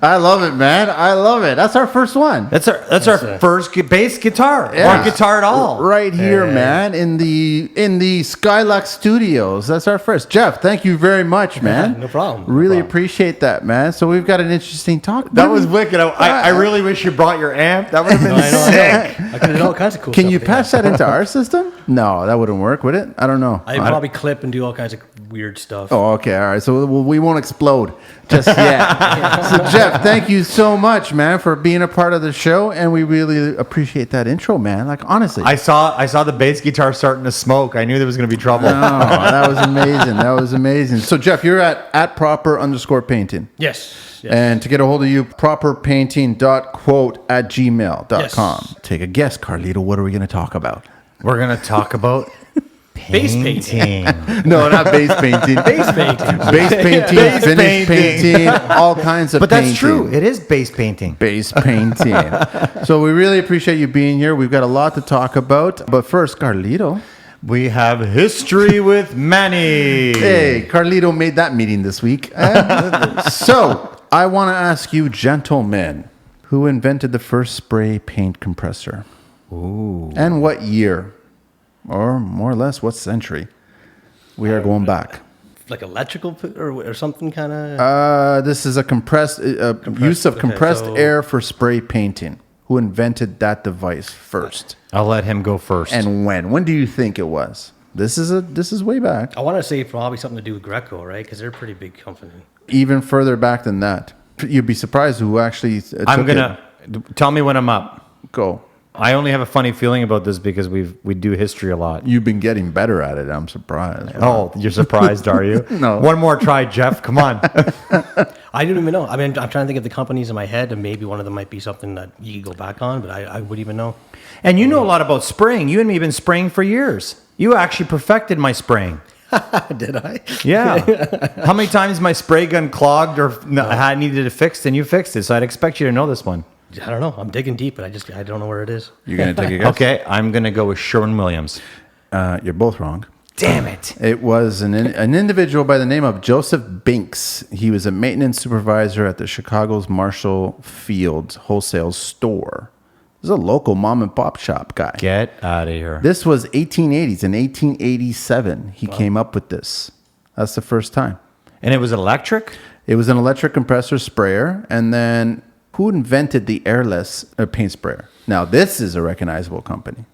I love it, man. I love it. That's our first one. That's our first bass guitar or guitar at all. Right here, man, in the Skylux Studios. That's our first. Jeff, thank you very much, man. No problem. Really appreciate that, man. So we've got an interesting talk. That was wicked. I really wish you brought your amp. That would have been sick. I could have done all kinds of cool Can stuff. you pass that into our system? No, that wouldn't work, would it? I don't know. I'd probably clip and do all kinds of weird stuff. Oh, okay. All right. So we won't explode just yet. So, Jeff, thank you so much, man, for being a part of the show. And we really appreciate that intro, man. Like, honestly. I saw the bass guitar starting to smoke. I knew there was going to be trouble. Oh, that was amazing. That was amazing. So, Jeff, you're at proper_painting. Yes. And to get a hold of you, properpainting.quote@gmail.com. Yes. Take a guess, Carlito. What are we going to talk about? We're going to talk about Base painting. No, not base painting. Base painting. Base painting, Base finish painting. painting, all kinds of But painting. that's true. It is bass painting. Base painting. So we really appreciate you being here. We've got a lot to talk about. But first, Carlito. We have history with Manny. Hey, Carlito made that meeting this week. So I want to ask you, gentlemen, who invented the first spray paint compressor? Ooh. And what year? Or more or less, what century? We are going back. Like electrical or something kind of? This is a use of compressed air for spray painting. Who invented that device first? I'll let him go first. And when? When do you think it was? This is way back. I want to say probably something to do with Greco, right? Because they're a pretty big company. Even further back than that. You'd be surprised who actually Tell me when I'm up. Go. I only have a funny feeling about this because we do history a lot. You've been getting better at it. I'm surprised. Oh, you're surprised, are you? No. One more try, Jeff. Come on. I don't even know. I mean, I'm trying to think of the companies in my head, and maybe one of them might be something that you could go back on, but I wouldn't even know. And you know a lot about spraying. You and me have been spraying for years. You actually perfected my spraying. Did I? Yeah. How many times my spray gun clogged or I needed it fixed, and you fixed it? So I'd expect you to know this one. I don't know. I'm digging deep, but I don't know where it is. You're going to take a guess? Okay, I'm going to go with Sherwin-Williams. You're both wrong. Damn it. It was an individual by the name of Joseph Binks. He was a maintenance supervisor at the Chicago's Marshall Field's wholesale store. This is a local mom and pop shop guy. Get out of here. This was 1880s. In 1887, he came up with this. That's the first time. And it was electric? It was an electric compressor sprayer. And then who invented the airless paint sprayer? Now, this is a recognizable company.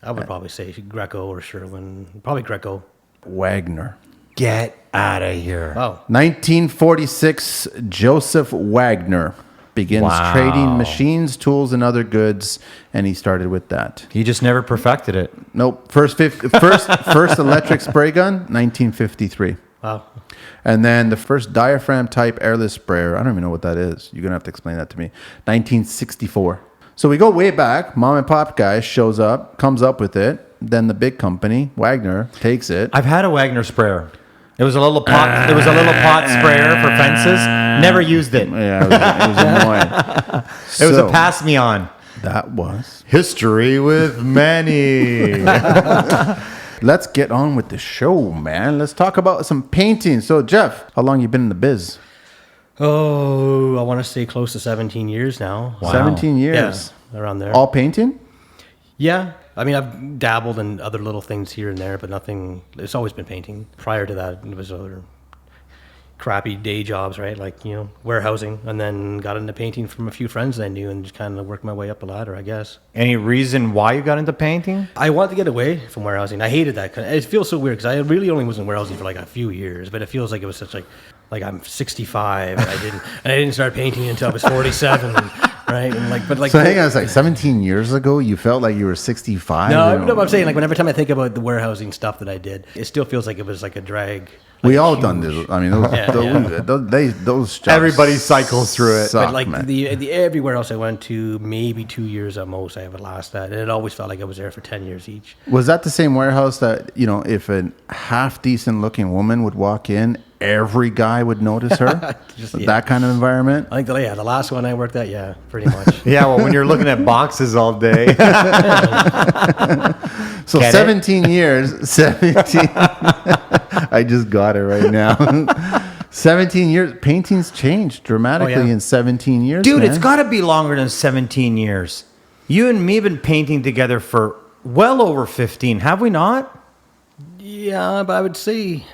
I would probably say Greco or Sherwin. Probably Greco. Wagner. Get out of here. Wow. 1946, Joseph Wagner begins trading machines, tools, and other goods, and he started with that. He just never perfected it. Nope. First electric spray gun, 1953. Wow. And then the first diaphragm-type airless sprayer, I don't even know what that is. You're going to have to explain that to me. 1964. So we go way back. Mom and pop guy shows up, comes up with it. Then the big company, Wagner, takes it. I've had a Wagner sprayer. It was a little pot. It was a little pot sprayer for fences. Never used it. Yeah, it was annoying. It was a pass me on. That was History with Manny. Let's get on with the show, man. Let's talk about some painting. So, Jeff, how long you been in the biz? Oh, I want to say close to 17 years now. Wow. 17 years. Yeah, around there. All painting? Yeah. I mean, I've dabbled in other little things here and there, but nothing. It's always been painting. Prior to that, it was other crappy day jobs, right? Like, warehousing, and then got into painting from a few friends I knew and just kind of worked my way up the ladder, I guess. Any reason why you got into painting? I wanted to get away from warehousing. I hated that. It feels so weird because I really only was in warehousing for like a few years, but it feels like it was such like I'm 65 and I didn't start painting until I was 47, right? And So hang on, it's like 17 years ago, you felt like you were 65? No, but I'm saying, like, whenever time I think about the warehousing stuff that I did, it still feels like it was like a drag. We all done this. I mean, those jobs Everybody cycles through it. suck, But like man. everywhere else I went to, maybe 2 years at most, I have last that, and it always felt like I was there for 10 years each. Was that the same warehouse that, if a half decent looking woman would walk in, every guy would notice her? That kind of environment? I think the last one I worked at, yeah, pretty much. Yeah, well, when you're looking at boxes all day. So Get 17 years, 17. I just got it right now. 17 years. Painting's changed dramatically in 17 years. Dude, man. it's got to be longer than 17 years. You and me have been painting together for well over 15, have we not? Yeah, but I would say,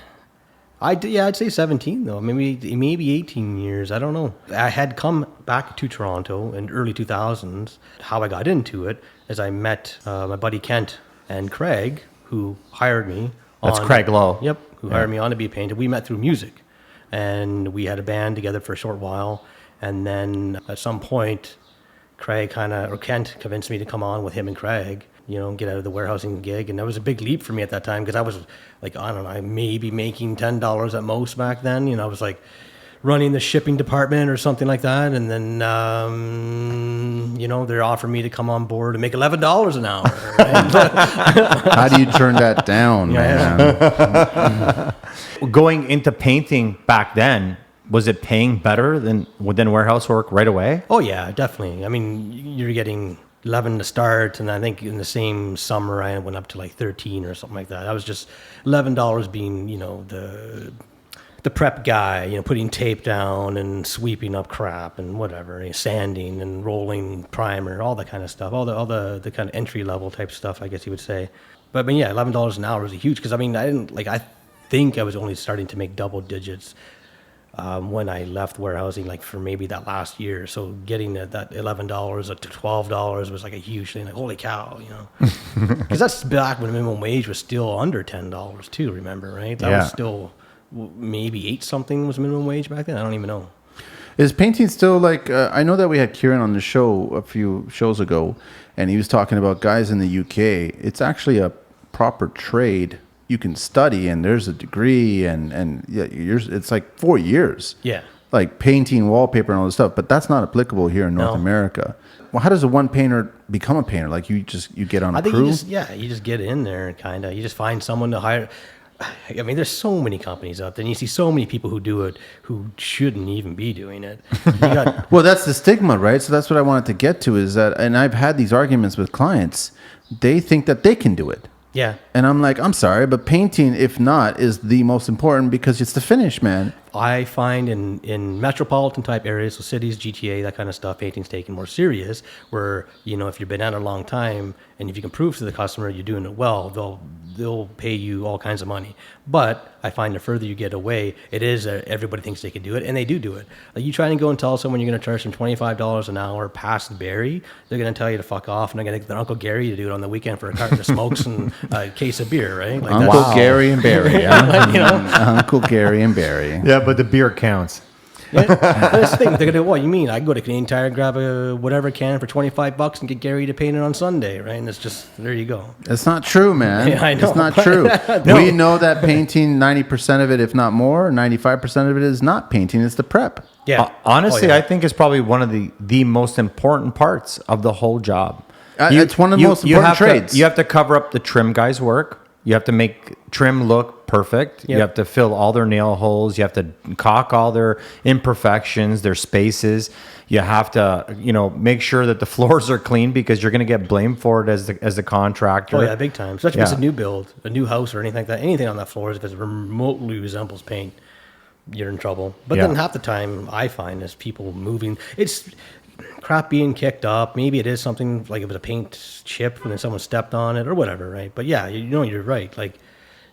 I'd say 17 though. Maybe 18 years. I don't know. I had come back to Toronto in early 2000s. How I got into it is I met my buddy Kent and Craig, who hired me. That's Craig Lowe. Yep, who hired me on to be a painter. We met through music, and we had a band together for a short while. And then at some point, Kent convinced me to come on with him and Craig, get out of the warehousing gig. And that was a big leap for me at that time because I was like, I don't know, maybe making $10 at most back then. I was like running the shipping department or something like that. And then, they're offering me to come on board and make $11 an hour. Right? How do you turn that down, man? Going into painting back then, was it paying better than warehouse work right away? Oh, yeah, definitely. I mean, you're getting 11 to start, and I think in the same summer I went up to like 13 or something like that. I was just $11 being, the prep guy, putting tape down and sweeping up crap and whatever, sanding and rolling primer, all that kind of stuff, all the kind of entry level type stuff, I guess you would say. But I mean, yeah, $11 an hour was huge because I think I was only starting to make double digits when I left warehousing, like for maybe that last year. So getting that $11 up to $12 was like a huge thing. Like, holy cow, because that's back when minimum wage was still under $10 too. Remember, right? That was still maybe 8 something was minimum wage back then. I don't even know. Is painting still like? I know that we had Kieran on the show a few shows ago, and he was talking about guys in the UK. It's actually a proper trade. You can study, and there's a degree, and it's like 4 years. Yeah. Like painting, wallpaper, and all this stuff. But that's not applicable here in North America. Well, how does a one painter become a painter? Like you get on a crew? You just get in there and kind of, you just find someone to hire. I mean, there's so many companies out there, and you see so many people who do it who shouldn't even be doing it. Well, that's the stigma, right? So that's what I wanted to get to is that, and I've had these arguments with clients. They think that they can do it. Yeah. And I'm like, I'm sorry, but painting, if not, is the most important because it's the finish, man. I find in metropolitan type areas, so cities, GTA, that kind of stuff, painting's taken more serious, where, if you've been at it a long time and if you can prove to the customer you're doing it well, they'll pay you all kinds of money. But I find the further you get away, it is everybody thinks they can do it, and they do it. Like you try and go and tell someone you're going to charge them $25 an hour past Barrie, they're going to tell you to fuck off, and they're going to get their Uncle Gary to do it on the weekend for a carton of smokes and a case of beer, right? Like Uncle Gary and Barry. Uncle Gary and Barry. Yeah, but the beer counts. That's the thing. They're gonna. What you mean? I can go to Canadian Tire and grab a whatever can for $25 and get Gary to paint it on Sunday, right? And it's just there you go. It's not true, man. Yeah, I know. It's not true. No. We know that painting, 90% of it, if not more, 95% of it is not painting. It's the prep. Yeah. Honestly, I think it's probably one of the most important parts of the whole job. It's one of the most important trades. You have to cover up the trim guys' work. You have to make trim look perfect. Yep. You have to fill all their nail holes. You have to caulk all their imperfections, their spaces. You have to, make sure that the floors are clean because you're going to get blamed for it as the contractor. Oh yeah, big time. Especially if it's a new build, a new house or anything like that. Anything on that floor, if it remotely resembles paint, you're in trouble. But then half the time, I find is people moving. It's crap being kicked up. Maybe it is something like if it's a paint chip and then someone stepped on it or whatever, right? But yeah, you're right. Like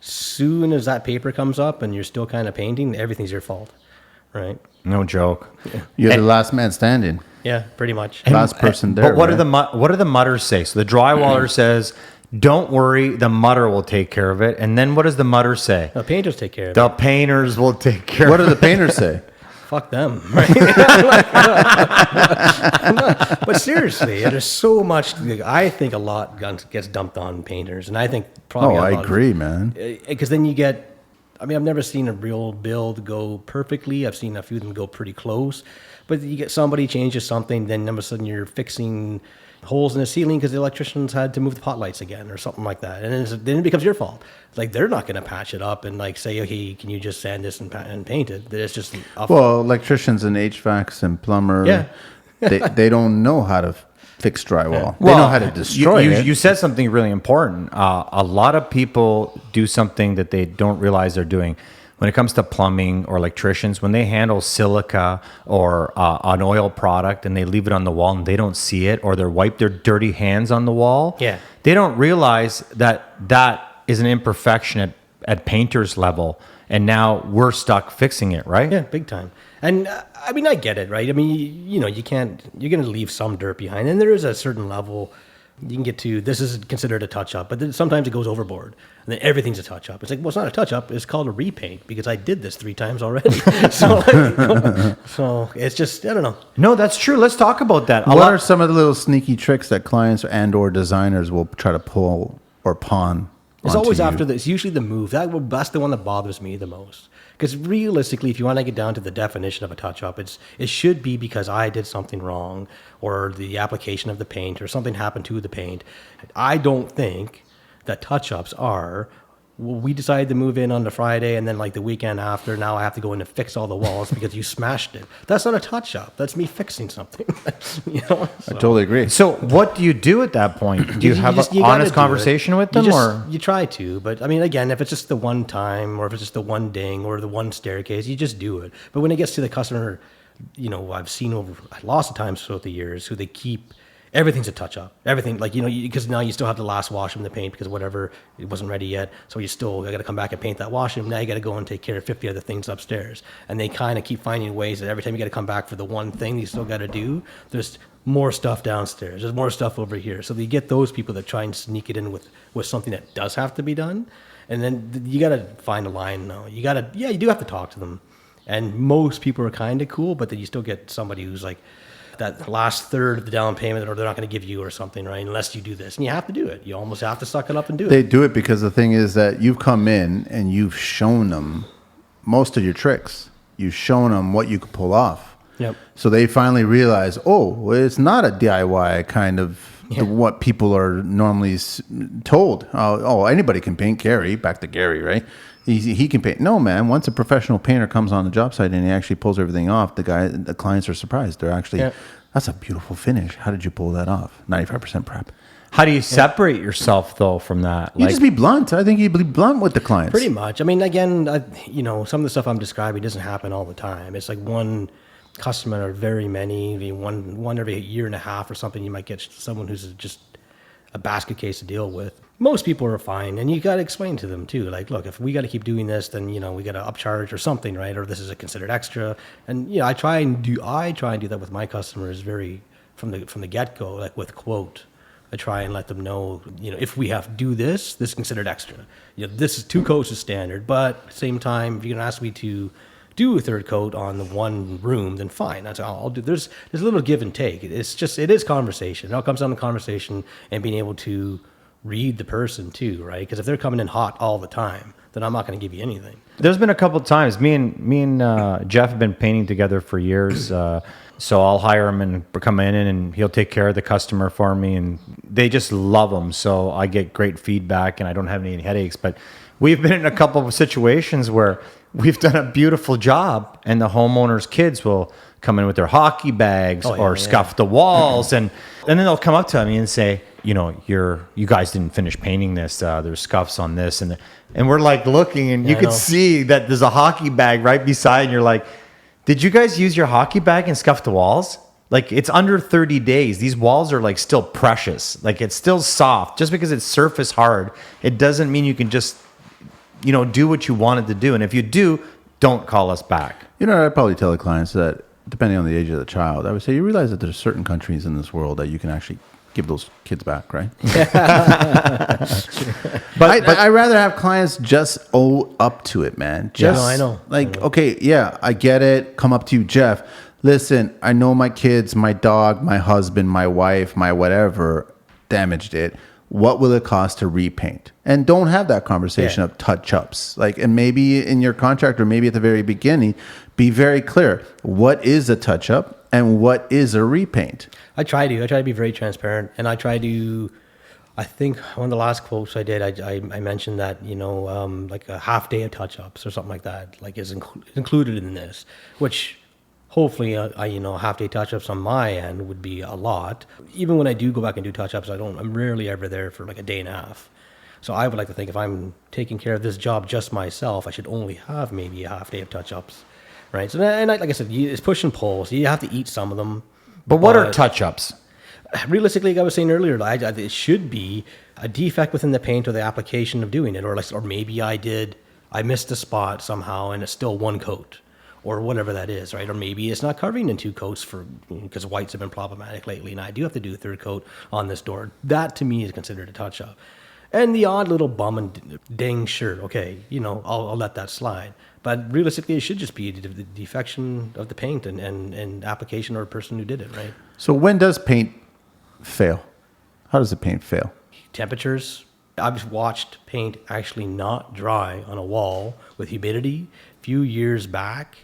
soon as that paper comes up and you're still kind of painting, everything's your fault, right? No joke. Yeah. You're the last man standing. Yeah, pretty much. Last person there. But what right? do the mutters say? So the drywaller says, "Don't worry, the mutter will take care of it." And then what does the mutter say? The painters take care of it. The painters will take care What of do the painters say? Fuck them, right? But seriously, there's so much. I think a lot gets dumped on painters, and I think probably. Oh, I agree, man. Because then you get. I mean, I've never seen a real build go perfectly. I've seen a few of them go pretty close, but you get somebody changes something, then all of a sudden you're fixing holes in the ceiling because the electricians had to move the pot lights again or something like that, and then it becomes your fault. Like they're not going to patch it up and like say, "Okay, can you just sand this and paint it?" It's just well, electricians and HVACs and plumber, Yeah. they don't know how to fix drywall. They know how to destroy it. You said something really important. A lot of people do something that they don't realize they're doing. When it comes to plumbing or electricians, when they handle silica or an oil product and they leave it on the wall and they don't see it, or they wipe their dirty hands on the wall, they don't realize that that is an imperfection at painter's level. And now we're stuck fixing it, right? Yeah, big time. And I mean, I get it, right? I mean, you know, you're going to leave some dirt behind. And there is a certain level you can get to, this is considered a touch-up, but then sometimes it goes overboard. And then everything's a touch-up. It's like, well, it's not a touch-up. It's called a repaint because I did this 3 times already. So it's just, I don't know. No, that's true. Let's talk about that. What are some of the little sneaky tricks that clients and or designers will try to pull or pawn? It's always after this. Usually the move. That's the one that bothers me the most. Because realistically, if you want to get down to the definition of a touch-up, it should be because I did something wrong, or the application of the paint, or something happened to the paint. I don't think that touch-ups are, well, we decided to move in on the Friday, and then like the weekend after, now I have to go in and fix all the walls because you smashed it. That's not a touch-up. That's me fixing something. You know? I totally agree. So what do you do at that point? Do you have an honest conversation with them? You try to, but I mean, again, if it's just the one time, or if it's just the one ding, or the one staircase, you just do it. But when it gets to the customer, you know, I've seen over lots of times throughout the years who they keep, everything's a touch-up. Everything, like, you know, because now you still have the last washroom to paint because whatever, it wasn't ready yet. So you still got to come back and paint that washroom. Now you got to go and take care of 50 other things upstairs. And they kind of keep finding ways that every time you got to come back for the one thing you still got to do, there's more stuff downstairs. There's more stuff over here. So you get those people that try and sneak it in with something that does have to be done. And then you got to find a line now. You do have to talk to them. And most people are kind of cool, but then you still get somebody who's like, that last third of the down payment, or they're not going to give you or something, right? Unless you do this. And you have to do it. You almost have to suck it up and do it. They do it because the thing is that you've come in and you've shown them most of your tricks. You've shown them what you could pull off. Yep. So they finally realize, oh, well, it's not a DIY kind of what people are normally told. Oh, anybody can paint. Gary, back to Gary, right? He can paint. No, man. Once a professional painter comes on the job site and he actually pulls everything off, the clients are surprised. They're actually, that's a beautiful finish. How did you pull that off? 95% prep. How do you separate yourself though from that? You just be blunt. I think you be blunt with the clients. Pretty much. I mean, again, you know, some of the stuff I'm describing doesn't happen all the time. It's like one customer or very many. I mean, one every year and a half or something. You might get someone who's just a basket case to deal with. Most people are fine, and you got to explain to them too. Like, look, if we got to keep doing this, then you know we got to upcharge or something, right? Or this is a considered extra. And you know, I try and do that with my customers very from the get go, like with quote. I try and let them know, you know, if we have to do this is considered extra. You know, this is 2 coats is standard, but at the same time, if you're gonna ask me to do a 3rd coat on the one room, then fine. That's all I'll do. There's a little give and take. It is conversation. It all comes down to conversation and being able to read the person too, right? Because if they're coming in hot all the time, then I'm not going to give you anything. There's been a couple of times me and Jeff have been painting together for years. So I'll hire him and come in and he'll take care of the customer for me, and they just love him. So I get great feedback and I don't have any headaches. But we've been in a couple of situations where we've done a beautiful job and the homeowners' kids will come in with their hockey bags scuff the walls, and then they'll come up to me and say, you know, you guys didn't finish painting this. There's scuffs on this, and we're like looking, and you can see that there's a hockey bag right beside, and you're like, did you guys use your hockey bag and scuff the walls? Like, it's under 30 days. These walls are like still precious. Like, it's still soft. Just because it's surface hard, it doesn't mean you can just, you know, do what you wanted to do. And if you do, don't call us back. You know, I'd probably tell the clients that depending on the age of the child, I would say you realize that there's certain countries in this world that you can actually give those kids back, right? but I rather have clients just owe up to it, man. Just, I know. Like, okay, yeah, I get it. Come up to you, Jeff. Listen, I know my kids, my dog, my husband, my wife, my whatever damaged it. What will it cost to repaint? And don't have that conversation of touch-ups. Like, and maybe in your contract or maybe at the very beginning, be very clear. What is a touch-up and what is a repaint? I try to be very transparent, and I think one of the last quotes I did, I mentioned that, you know, like a half day of touch-ups or something like that, like is included in this, which hopefully, half-day touch-ups on my end would be a lot. Even when I do go back and do touch-ups, I'm rarely ever there for like a day and a half. So I would like to think if I'm taking care of this job just myself, I should only have maybe a half day of touch-ups, right? So, and like I said, it's push and pull. So you have to eat some of them. But what are touch-ups? Realistically, like I was saying earlier, it should be a defect within the paint or the application of doing it, or maybe I missed a spot somehow and it's still one coat, or whatever that is, right? Or maybe it's not covering in 2 coats because whites have been problematic lately, and I do have to do a 3rd coat on this door. That to me is considered a touch-up. And the odd little bum and ding, sure, okay, I'll let that slide. But realistically, it should just be the defection of the paint and application or person who did it, right? So when does paint fail? How does the paint fail? Temperatures. I've watched paint actually not dry on a wall with humidity a few years back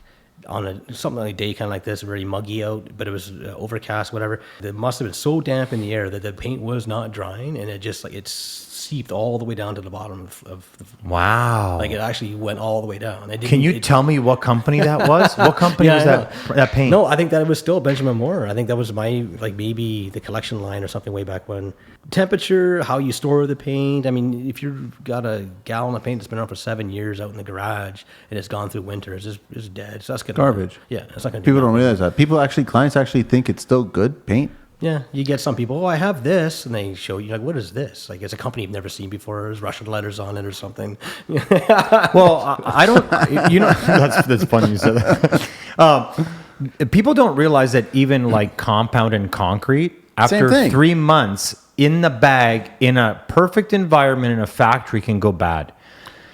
on something like a day kind of like this, very muggy out, but it was overcast, whatever. It must have been so damp in the air that the paint was not drying, and it just it seeped all the way down to the bottom of the... Wow. Like it actually went all the way down. Can you tell me what company that was? What company was that paint? No, I think that it was still Benjamin Moore. I think that was maybe the collection line or something way back when. Temperature, how you store the paint. I mean, if you've got a gallon of paint that's been around for 7 years out in the garage and it's gone through winter, it's dead. So that's gonna garbage. Yeah, that's not gonna. People don't realize that. Clients actually think it's still good paint. Yeah, you get some people, I have this, and they show you, what is this? Like, it's a company you've never seen before. There's Russian letters on it or something. Well, I don't, that's funny you said that. People don't realize that even like compound and concrete, after 3 months in the bag, in a perfect environment in a factory, can go bad.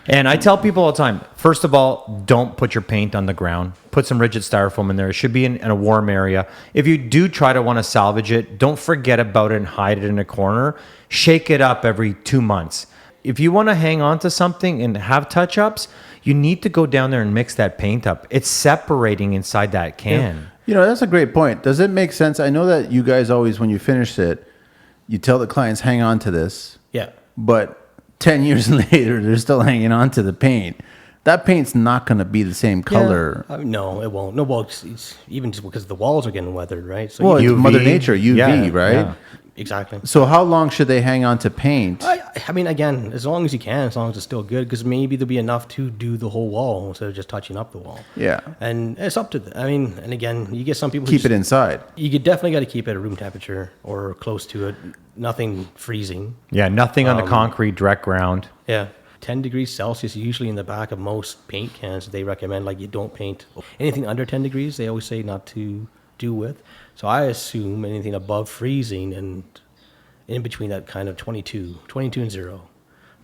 And I tell people all the time, first of all, don't put your paint on the ground. Put some rigid styrofoam in there. It should be in a warm area. If you do try to want to salvage it, don't forget about it and hide it in a corner. Shake it up every 2 months. If you want to hang on to something and have touch-ups, you need to go down there and mix that paint up. It's separating inside that can. Yeah. That's a great point. Does it make sense? I know that you guys always, when you finish it, you tell the clients, hang on to this. Yeah. But 10 years later, they're still hanging on to the paint. That paint's not going to be the same color. Yeah. No, it won't. No, well, it's even just because the walls are getting weathered, right? So it's Mother Nature, UV, right? Yeah. Exactly. So how long should they hang on to paint? I mean, again, as long as you can, as long as it's still good, because maybe there'll be enough to do the whole wall instead of just touching up the wall. Yeah. And it's up to, and again, you get some people keep it inside. You definitely got to keep it at room temperature or close to it. Nothing freezing. Yeah, nothing on the concrete, direct ground. Yeah. 10 degrees Celsius, usually in the back of most paint cans, they recommend you don't paint. Anything under 10 degrees, they always say not to do with. So I assume anything above freezing and in between that kind of 22 and 0,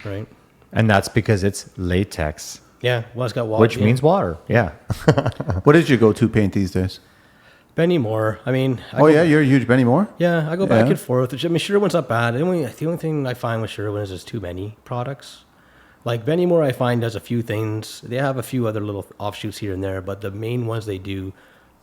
right? And that's because it's latex. Yeah, well, it's got water. Which means water, yeah. What is your go-to paint these days? Benny Moore. I mean... you're a huge Benny Moore? Yeah, I go back and forth. I mean, Sherwin's not bad. The only thing I find with Sherwin is there's too many products. Like Benny Moore, I find, does a few things. They have a few other little offshoots here and there, but the main ones they do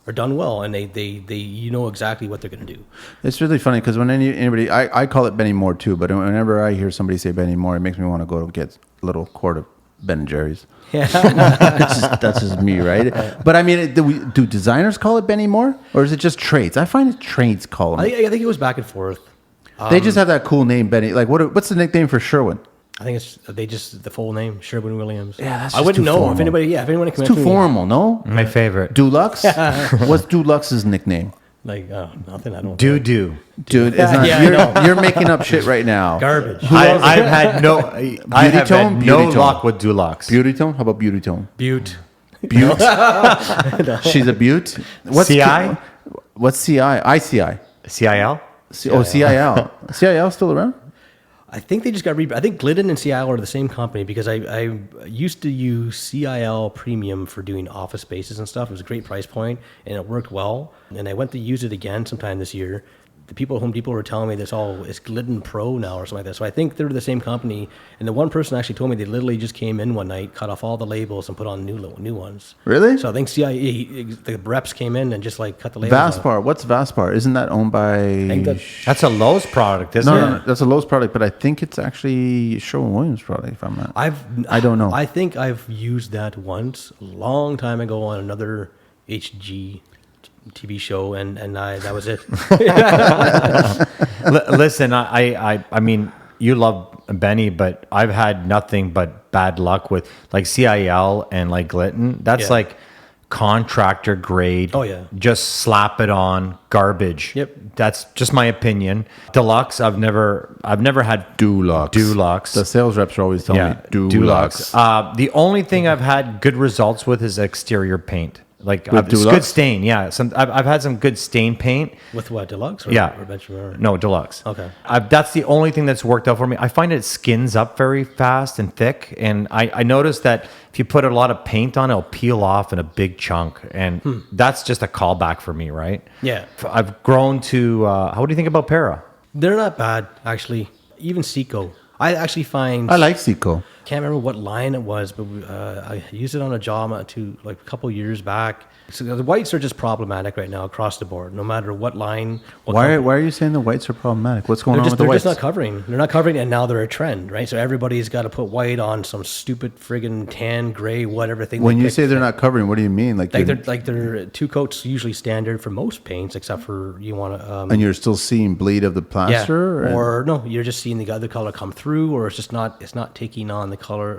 are done well, and they you know exactly what they're going to do. It's really funny because when anybody, I call it Benny Moore too, but whenever I hear somebody say Benny Moore, it makes me want to go get a little quart of Ben & Jerry's. Yeah. that's just me, right? But I mean, do designers call it Benny Moore, or is it just trades? I find trades call them. I think it was back and forth. They just have that cool name, Benny. Like, what's the nickname for Sherwin? I think it's the full name, Sherwin Williams. Yeah, that's I wouldn't know formal. if anyone can. It's too formal, no? My favorite. Dulux? What's Dulux's nickname? Nothing. I don't. Dude, it's not, you're making up shit right now. Garbage. I've had no luck with Dulux. Beauty tone? How about Beauty tone? Butte. She's a Butte. What's CI? What's CI? ICI. CIL? CIL. CIL still around? I think they just got I think Glidden and CIL are the same company because I used to use CIL Premium for doing office spaces and stuff. It was a great price point and it worked well. And I went to use it again sometime this year. The people were telling me it's Glidden Pro now or something like that. So I think they're the same company. And the one person actually told me they literally just came in one night, cut off all the labels, and put on new ones. Really? So I think the reps came in and just cut the labels. Vaspar. What's Vaspar? Isn't that owned by? That's a Lowe's product, isn't it? No, that's a Lowe's product, but I think it's actually Sherwin-Williams product. If I'm not, I don't know. I think I've used that once a long time ago on another HG TV show, and that was it. Listen, I mean, you love Benny, but I've had nothing but bad luck with like CIL and like Glitton. That's like contractor grade. Oh, yeah. Just slap it on garbage. Yep. That's just my opinion. Deluxe, I've never had Dulux. The sales reps are always telling me Dulux. The only thing I've had good results with is exterior paint. Like With it's Dulux? good stain. Yeah. I've had some good stain paint. With what, Deluxe? Or, Yeah. Or Benjamin? No, Deluxe. Okay. That's the only thing that's worked out for me. I find it skins up very fast and thick. And I noticed that if you put a lot of paint on, it'll peel off in a big chunk. And that's just a callback for me, right? Yeah. I've grown to, how do you think about Para? They're not bad, actually. Even Seco. I actually find... I like Seco. Can't remember what line it was, but I used it on a job a couple years back. So the whites are just problematic right now across the board, no matter what line. Why are you saying the whites are problematic? What's going on with the They're whites? just not covering. They're not covering, and now they're a trend, right? So everybody's got to put white on some stupid friggin' tan, gray, whatever thing. When they you pick. say they're not covering, what do you mean? They're 2 coats usually standard for most paints, except for you want to. And you're still seeing bleed of the plaster? Or no, you're just seeing the other color come through, or it's not taking on the color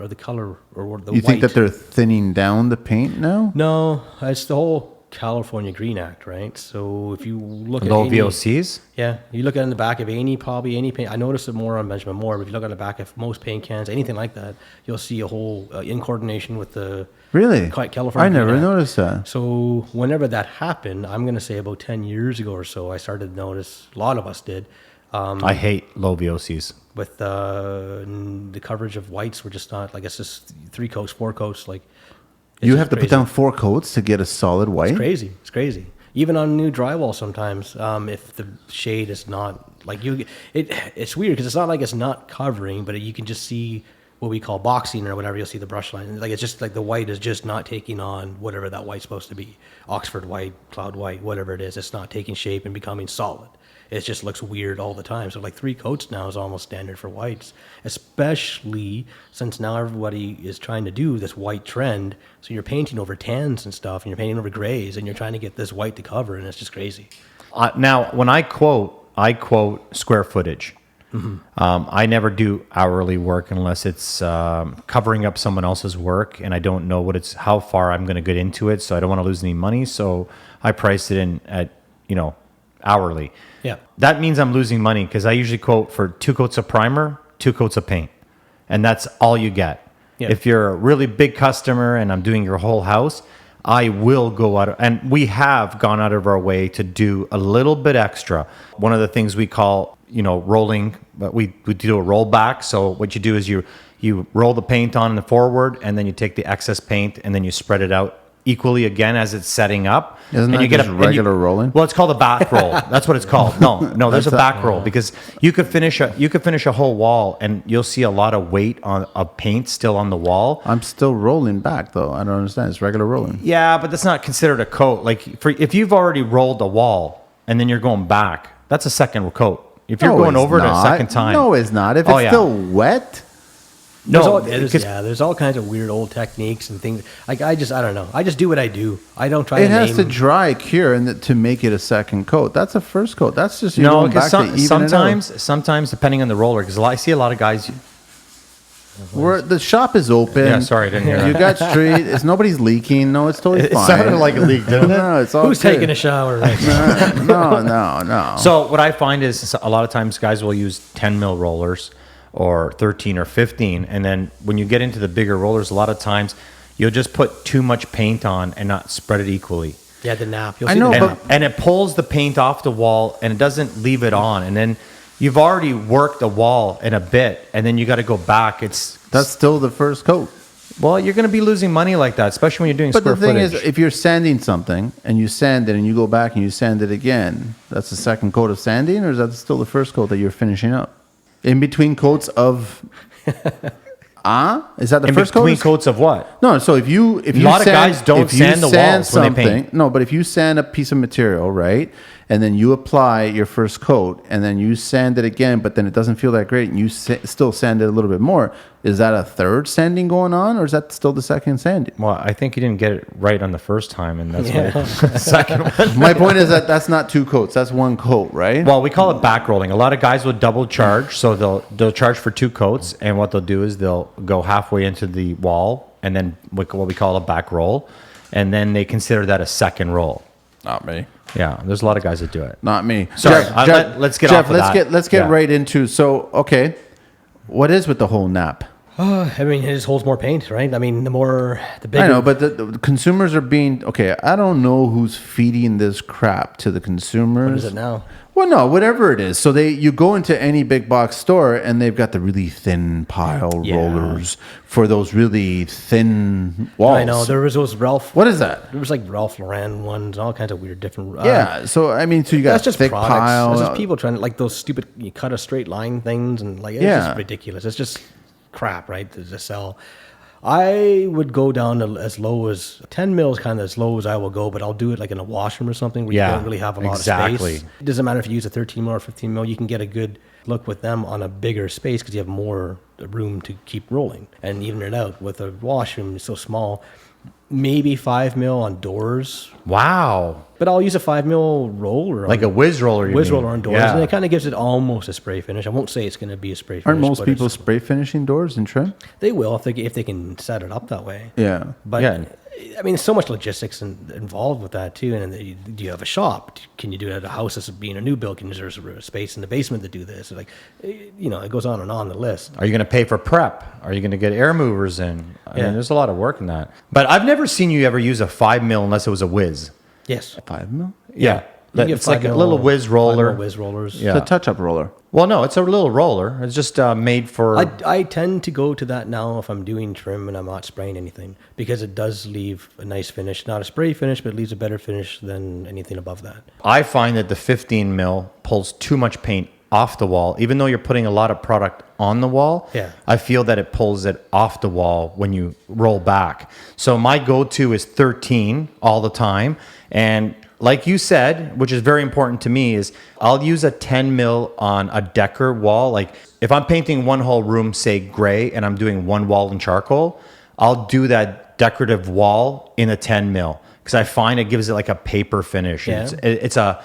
or the white. You think that they're thinning down the paint now? No, it's the whole California Green Act, right? So if you look at Low any, VOCs? yeah, you look at in the back of any paint. I noticed it more on Benjamin Moore, but if you look at the back of most paint cans, anything like that, you'll see a whole in coordination with the Really? California. I Green never Act. noticed that. So whenever that happened, I'm going to say about 10 years ago or so, I started to notice. A lot of us did. I hate low VOCs. With the coverage of whites, we're just not like it's just 3 coats, 4 coats, like. It's You just have to crazy. put down 4 coats to get a solid white? It's crazy. Even on new drywall sometimes, if the shade is not like it's weird because it's not like it's not covering, but you can just see what we call boxing or whatever. You'll see the brush line. Like it's just like the white is just not taking on whatever that white's supposed to be. Oxford white, cloud white, whatever it is. It's not taking shape and becoming solid. It just looks weird all the time. So like 3 coats now is almost standard for whites, especially since now everybody is trying to do this white trend. So you're painting over tans and stuff, and you're painting over grays, and you're trying to get this white to cover, and it's just crazy. Now, when I quote square footage. I never do hourly work unless it's covering up someone else's work, and I don't know how far I'm going to get into it, so I don't want to lose any money. So I price it in at hourly. Yeah. That means I'm losing money because I usually quote for 2 coats of primer, 2 coats of paint, and that's all you get. Yeah. If you're a really big customer and I'm doing your whole house, I will go out, and we have gone out of our way to do a little bit extra. One of the things we call, rolling, but we do a rollback. So what you do is you roll the paint on in the forward, and then you take the excess paint, and then you spread it out equally again as it's setting up. Isn't and that you get just regular rolling? Well, it's called a back roll. That's what it's called. No, there's a back roll because you could finish a whole wall and you'll see a lot of weight of paint still on the wall. I'm still rolling back, though. I don't understand. It's regular rolling. Yeah, but that's not considered a coat. Like if you've already rolled a wall and then you're going back, that's a second coat. If you're going over it a second time. No, it's not. If it's still wet. There's all kinds of weird old techniques and things. Like I don't know. I just do what I do. I don't try. It has to dry, cure, and to make it a second coat. That's a first coat. That's just going back to even sometimes depending on the roller, because I see a lot of guys. The shop is open. Yeah, sorry, I didn't hear. You got street. Nobody's leaking. No, it's totally fine. It sounded like a leak, didn't it? No, it's all Who's good. taking a shower right now? No. So what I find is a lot of times guys will use 10 mil rollers or 13 or 15. And then when you get into the bigger rollers, a lot of times you'll just put too much paint on and not spread it equally. Yeah, the nap. And it pulls the paint off the wall and it doesn't leave it on. And then you've already worked the wall in a bit and then you got to go back. That's still the first coat. Well, you're going to be losing money like that, especially when you're doing square footage. But the thing is, if you're sanding something and you sand it and you go back and you sand it again, that's the second coat of sanding, or is that still the first coat that you're finishing up? In between coats of... Is that the first coat? In between coats of what? No, so if you a lot of guys don't sand the walls when they paint. No, but if you sand a piece of material, right, and then you apply your first coat, and then you sand it again, but then it doesn't feel that great, and you still sand it a little bit more, is that a third sanding going on, or is that still the second sanding? Well, I think you didn't get it right on the first time, and that's why the second one. My point is that that's not 2 coats, that's 1 coat, right? Well, we call it back rolling. A lot of guys will double charge, so they'll charge for 2 coats, and what they'll do is they'll go halfway into the wall, and then what we call a back roll, and then they consider that a second roll. Not me. Yeah, there's a lot of guys that do it. Not me. Sorry, let's get off of that. Let's get Yeah. right into. So, okay, what is with the whole nap? I mean, it just holds more paint, right? I mean, the bigger. I know, but the consumers are being okay. I don't know who's feeding this crap to the consumers. What is it now? Well, no, whatever it is. So you go into any big box store and they've got the really thin pile rollers for those really thin walls. I know there was those Ralph. What is that? There was like Ralph Lauren ones, all kinds of weird different. Yeah. So I mean, so you got That's just thick products. pile. That's just people trying to like those stupid. You cut a straight line things and like it's just ridiculous. It's just crap, right? To sell. I would go down to as low as 10 mil is kind of as low as I will go, but I'll do it like in a washroom or something where you don't really have a lot of space. It doesn't matter if you use a 13 mil or 15 mil, you can get a good look with them on a bigger space because you have more room to keep rolling and even it out. With a washroom, it's so small. Maybe 5 mil on doors. Wow. But I'll use a 5 mil roller. Like a whiz roller, Whiz roller on doors. Yeah. And it kind of gives it almost a spray finish. I won't say it's going to be a spray finish. Aren't most people spray finishing doors in trim? They will if they can set it up that way. Yeah. But Yeah. I mean, there's so much logistics involved with that too. And do you have a shop? Can you do it at a house that's being a new build? Can there a space in the basement to do this? Like, it goes on and on the list. Are you going to pay for prep? Are you going to get air movers in? I mean, there's a lot of work in that. But I've never seen you ever use a 5 mil unless it was a whiz. Yes. 5 mil? Yeah. You It's like a little whiz roller. Whiz rollers. Yeah. It's a touch-up roller. Well, no, it's a little roller. It's just made for... I tend to go to that now if I'm doing trim and I'm not spraying anything because it does leave a nice finish. Not a spray finish, but it leaves a better finish than anything above that. I find that the 15 mil pulls too much paint off the wall. Even though you're putting a lot of product on the wall, I feel that it pulls it off the wall when you roll back. So my go-to is 13 all the time. And like you said, which is very important to me, is I'll use a 10 mil on a decker wall. Like if I'm painting one whole room, say gray, and I'm doing one wall in charcoal, I'll do that decorative wall in a 10 mil because I find it gives it like a paper finish. Yeah. It's a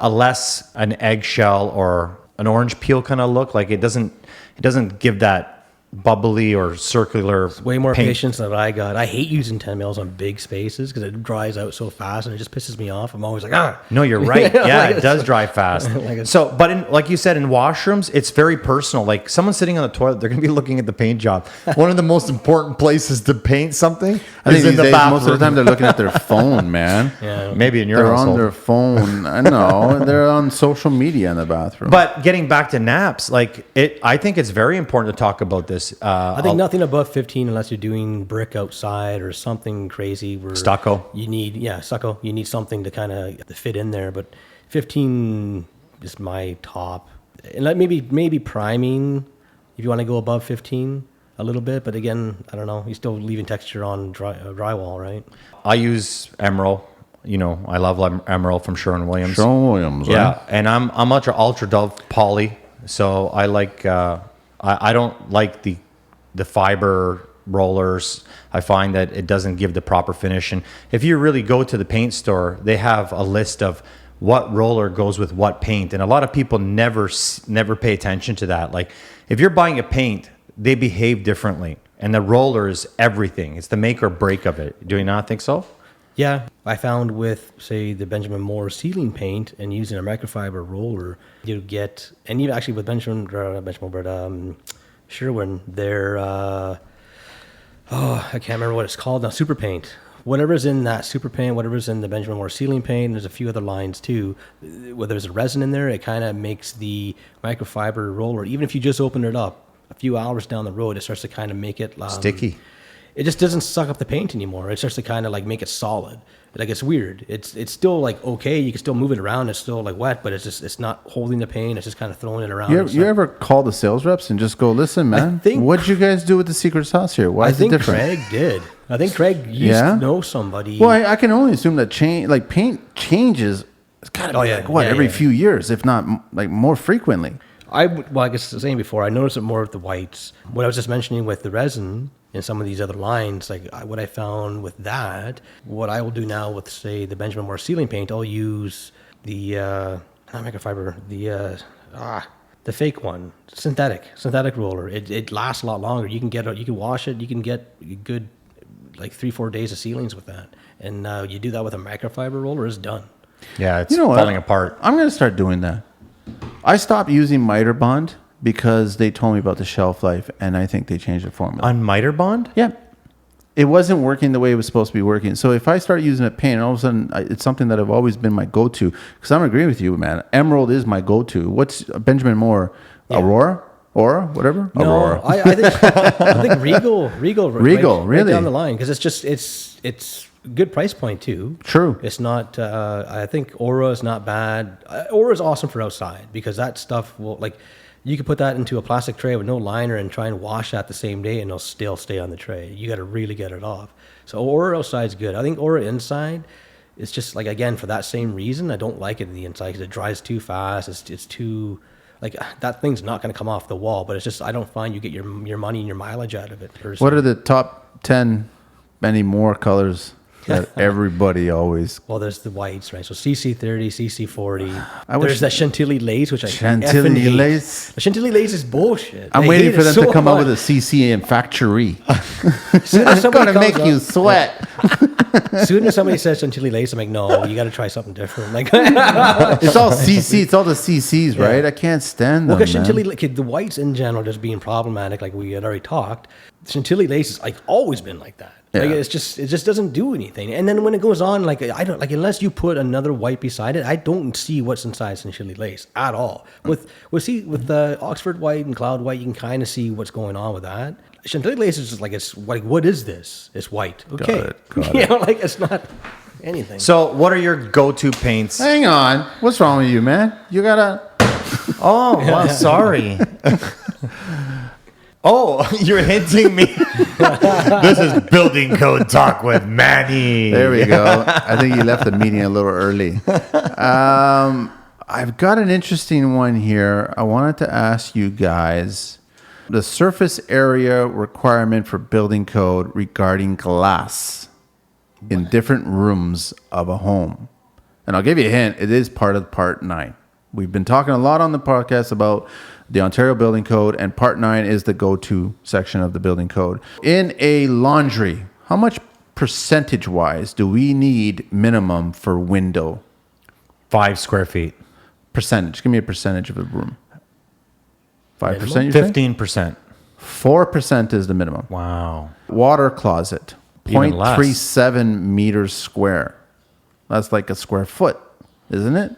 less an eggshell or an orange peel kind of look. Like it doesn't give that bubbly or circular Way more paint. patience than I got. I hate using 10 mils on big spaces because it dries out so fast and it just pisses me off. I'm always like, No, you're right. Yeah, Like it does dry fast. But like you said, in washrooms, it's very personal. Like someone sitting on the toilet, they're going to be looking at the paint job. One of the most important places to paint something I think is these in the days, bathroom. most of the time they're looking at their phone, man. Yeah. Maybe in your They're household. on their phone. I know. They're on social media in the bathroom. But getting back to naps, I think it's very important to talk about this. I think nothing above 15 unless you're doing brick outside or something crazy. Where Stucco. You need, stucco. You need something to kind of fit in there. But 15 is my top. And maybe priming if you want to go above 15 a little bit. But again, I don't know. You're still leaving texture on drywall, right? I use Emerald. I love Emerald from Sherwin-Williams. Sherwin-Williams, right? Yeah, and I'm ultra Dove poly, so I like I don't like the fiber rollers. I find that it doesn't give the proper finish. And if you really go to the paint store, they have a list of what roller goes with what paint, and a lot of people never pay attention to that. Like if you're buying a paint, they behave differently, and the roller is everything. It's the make or break of it. Do you not think so? Yeah, I found with, say, the Benjamin Moore ceiling paint and using a microfiber roller, you get, and even actually with Sherwin, their, I can't remember what it's called now, super paint. Whatever's in that super paint, whatever's in the Benjamin Moore ceiling paint, there's a few other lines too. Where there's a resin in there, it kind of makes the microfiber roller, even if you just open it up a few hours down the road, it starts to kind of make it Sticky. It just doesn't suck up the paint anymore. It starts to kind of like make it solid. Like it's weird. It's still like okay. You can still move it around. It's still like wet, but it's not holding the paint. It's just kind of throwing it around. You ever call the sales reps and just go, listen, man, what'd you guys do with the secret sauce here? Why is it different? Craig did. I think Craig used to know somebody. Well, I can only assume that paint changes It's got to be every few years, if not like more frequently. Well, I guess saying before, I noticed it more with the whites. What I was just mentioning with the resin and some of these other lines, like what I found with that, what I will do now with, say, the Benjamin Moore ceiling paint, I'll use the, not microfiber, the fake one, synthetic roller. It lasts a lot longer. You can wash it, you can get a good, like 3-4 days of ceilings with that. And you do that with a microfiber roller, it's done. Yeah, it's falling apart. I'm going to start doing that. I stopped using miter bond because they told me about the shelf life, and I think they changed the formula. On miter bond? Yeah. It wasn't working the way it was supposed to be working. So if I start using a paint, all of a sudden, it's something that I've always been my go-to. Because I'm agreeing with you, man. Emerald is my go-to. What's Benjamin Moore? Yeah. Aura, whatever? No, Aurora. I think Regal, right really? down the line. Because it's good price point too. True. It's not. I think Aura is not bad. Aura is awesome for outside because that stuff will you can put that into a plastic tray with no liner and try and wash that the same day and it'll still stay on the tray. You got to really get it off. So Aura outside is good. I think Aura inside is just again for that same reason. I don't like it in the inside because it dries too fast. It's too that thing's not going to come off the wall. But it's just I don't find you get your money and your mileage out of it. Personally. What are the top 10 any more colors that everybody always... Well, there's the whites, right? So CC30, CC40. There's that Chantilly lace, which Chantilly lace? The Chantilly lace is bullshit. I'm waiting for them to come up with a CC in factory. It's going to make you sweat. As soon as somebody says Chantilly lace, I'm like, no, you got to try something different. It's all CC. It's all the CCs, right? I can't stand them, because Chantilly, the whites in general just being problematic, like we had already talked. Chantilly lace is always been like that. Yeah. It just doesn't do anything. And then when it goes on, I don't unless you put another white beside it, I don't see what's inside Chantilly lace at all. With the Oxford white and Cloud white, you can kind of see what's going on with that. Chantilly lace is just what is this? It's white. Okay, got it. It's not anything. So, what are your go-to paints? Hang on, what's wrong with you, man? You gotta. Oh, well, sorry. Oh, you're hinting me. This is building code talk with Manny. There we go. I think you left the meeting a little early. I've got an interesting one here. I wanted to ask you guys the surface area requirement for building code regarding glass in different rooms of a home. And I'll give you a hint. It is part of Part 9. We've been talking a lot on the podcast about the Ontario Building Code, and Part 9 is the go-to section of the building code. In a laundry, how much percentage-wise do we need minimum for window? 5 square feet. Percentage. Give me a percentage of the room. 5%, you think? 15%. 4% is the minimum. Wow. Water closet. Even less. 0.37 meters square. That's like a square foot, isn't it?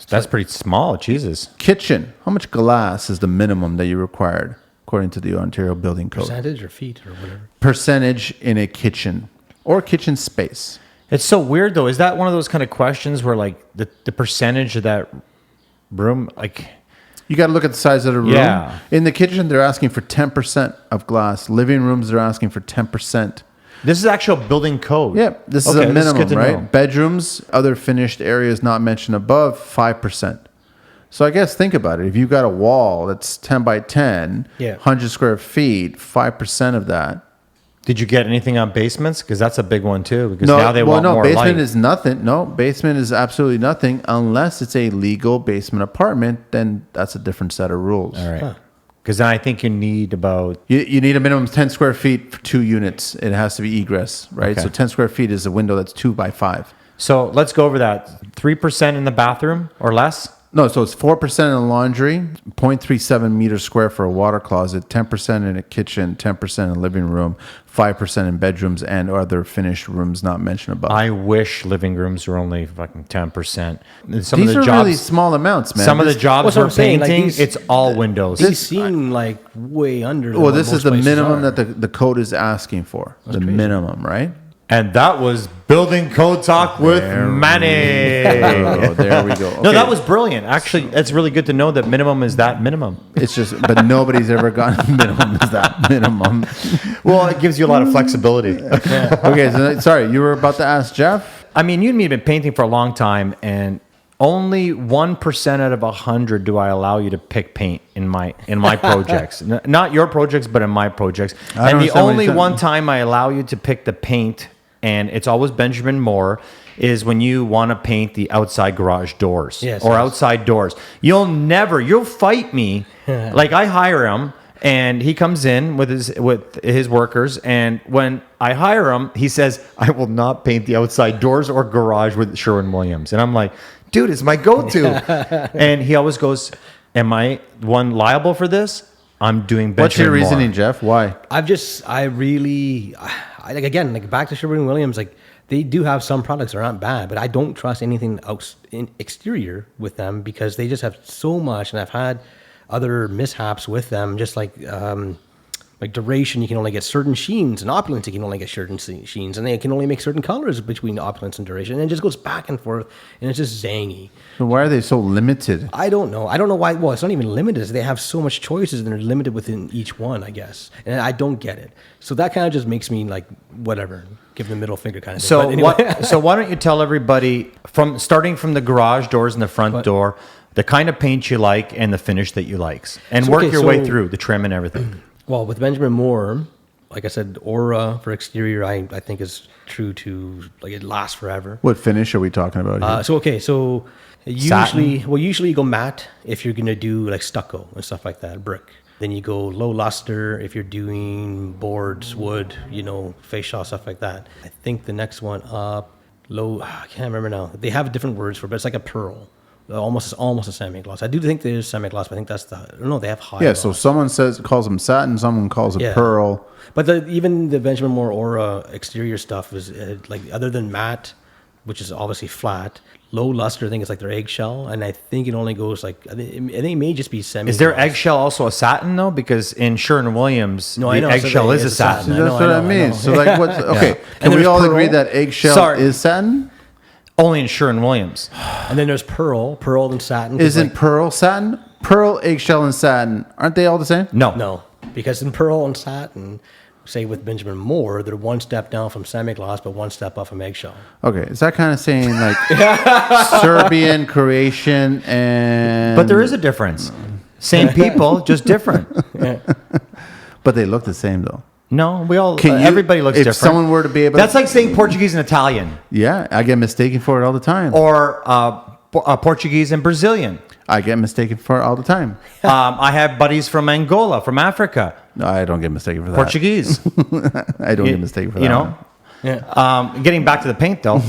That's pretty small. Jesus. Kitchen. How much glass is the minimum that you required according to the Ontario Building Code? Percentage or feet or whatever? Percentage in a kitchen or kitchen space. It's so weird, though. Is that one of those kind of questions where, the percentage of that room, You got to look at the size of the room. Yeah. In the kitchen, they're asking for 10% of glass. Living rooms, they're asking for 10%. This is actual building code. Yeah, this is a minimum, right? Bedrooms, other finished areas not mentioned above, 5%. So I guess think about it. If you've got a wall that's 10 by 10, 100 square feet, 5% of that. Did you get anything on basements? Because that's a big one too. Because now they want more light. Basement is nothing. No, basement is absolutely nothing unless it's a legal basement apartment. Then that's a different set of rules. All right. Because then I think you need about... You need a minimum of 10 square feet for 2 units. It has to be egress, right? Okay. So 10 square feet is a window that's 2 by 5. So let's go over that. 3% in the bathroom or less? No, so it's 4% in the laundry, 0.37 meters square for a water closet, 10% in a kitchen, 10% in a living room, 5% in bedrooms and other finished rooms not mentioned above. I wish living rooms were only fucking 10%. These are really small amounts, man. Some of the jobs we're painting, it's all windows. These seem way under. Well, this is the minimum that the code is asking for. That's crazy. Minimum, right? And that was Building Code Talk with Manny. There we go. Okay. No, that was brilliant. Actually, it's really good to know that minimum is that minimum. It's just, but nobody's ever gotten minimum is that minimum. Well, it gives you a lot of flexibility. Okay, so sorry, you were about to ask Jeff? I mean, you and me have been painting for a long time, and only 1% out of 100 do I allow you to pick paint in my projects. Not your projects, but in my projects. And the only one time I allow you to pick the paint, and it's always Benjamin Moore, is when you want to paint the outside garage doors outside doors. You'll fight me. Like I hire him and he comes in with his workers, and when I hire him, he says, "I will not paint the outside doors or garage with Sherwin-Williams." And I'm like, "Dude, it's my go-to." And he always goes, "Am I one liable for this? I'm doing Benjamin What's your reasoning, Moore." Jeff? Why? Like back to Sherwin-Williams, like they do have some products that aren't bad, but I don't trust anything in exterior with them because they just have so much, and I've had other mishaps with them, just like duration, you can only get certain sheens, and opulence, you can only get certain sheens, and they can only make certain colors between opulence and duration, and it just goes back and forth, and it's just zangy. So why are they so limited? I don't know why. Well, it's not even limited. They have so much choices, and they're limited within each one, I guess, and I don't get it. So that kind of just makes me like, whatever, give them the middle finger kind of thing. So anyway. So why don't you tell everybody, starting from the garage doors and the front door, the kind of paint you like and the finish that you like, and work your way through the trim and everything. Well, with Benjamin Moore, like I said, Aura for exterior, I think is true to, like, it lasts forever. What finish are we talking about here? So usually you go matte if you're going to do like stucco and stuff like that, brick. Then you go low luster if you're doing boards, wood, fascia, stuff like that. I think the next one up, I can't remember now. They have different words for it, but it's like a pearl. Almost a semi-gloss. I do think there's semi-gloss, but I think that's they have high. Yeah, gloss. so someone calls them satin, someone calls it pearl. But even the Benjamin Moore Aura exterior stuff is like, other than matte, which is obviously flat, low luster, I think it's like their eggshell, and I think it only goes like, I think it may just be semi. Is their eggshell also a satin though? Because in Sherwin-Williams, the eggshell is a satin. That's what I mean. So like, what's okay? Can we all agree that eggshell is satin? Only in Sherwin-Williams. And then there's pearl and satin. Isn't pearl satin? Pearl, eggshell, and satin, aren't they all the same? No, because in pearl and satin, say with Benjamin Moore, they're one step down from semi-gloss, but one step up from eggshell. Okay, is that kind of saying like Serbian, Croatian, and... But there is a difference. Same people, just different. But they look the same though. No, everybody looks different. If someone were to be able, that's like saying Portuguese and Italian. Yeah, I get mistaken for it all the time. Or Portuguese and Brazilian. I get mistaken for it all the time. I have buddies from Angola, from Africa. No, I don't get mistaken for that. Portuguese. I don't get mistaken for that. Yeah. Getting back to the paint though.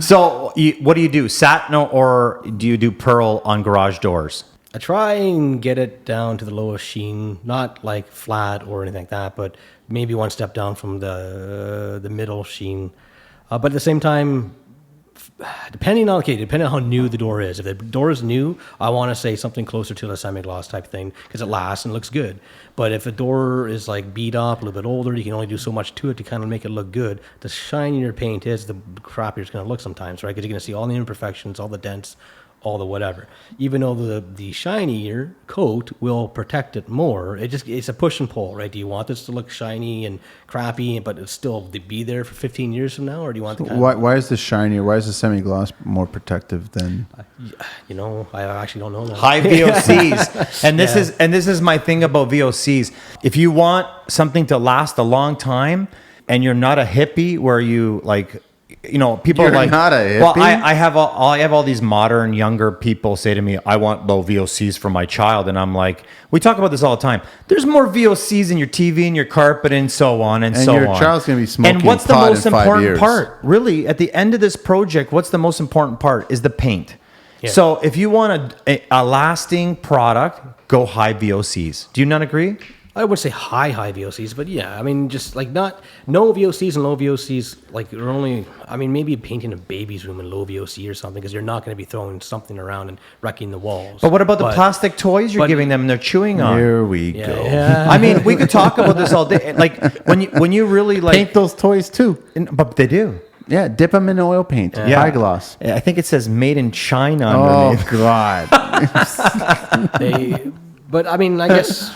So what do you do? Satin or do you do pearl on garage doors? I try and get it down to the lowest sheen, not like flat or anything like that, but maybe one step down from the middle sheen. But at the same time, depending on how new the door is. If the door is new, I want to say something closer to the semi-gloss type thing because it lasts and looks good. But if the door is like beat up, a little bit older, you can only do so much to it to kind of make it look good. The shinier your paint is, the crappier it's going to look sometimes, right? Because you're going to see all the imperfections, all the dents, all the whatever. Even though the shinier coat will protect it more, it's a push and pull, right? Do you want this to look shiny and crappy, but it's still to be there for 15 years from now, or do you want the kind why is the shinier? Why is the semi-gloss more protective than? I actually don't know that. High VOCs, and this is my thing about VOCs. If you want something to last a long time, and you're not a hippie where you like. People You're are like, not a hippie? well, I have all these modern younger people say to me, I want low VOCs for my child. And I'm like, we talk about this all the time. There's more VOCs in your TV and your carpet and so on and so on. And your child's going to be smoking And what's the pot most in 5 important years. part? Really, at the end of this project, what's the most important part is the paint. Yeah. So if you want a lasting product, go high VOCs. Do you not agree? I would say high VOCs, but yeah, I mean, just like no VOCs and low VOCs, like are only, I mean, maybe painting a baby's room in low VOC or something, because you're not going to be throwing something around and wrecking the walls. But what about the plastic toys you're giving them and they're chewing on? Here we go. Yeah. I mean, we could talk about this all day. Like when you really like Paint those toys too. But they do. Yeah, dip them in oil paint. Yeah. High gloss. I think it says made in China Oh, underneath. God. But I mean, I guess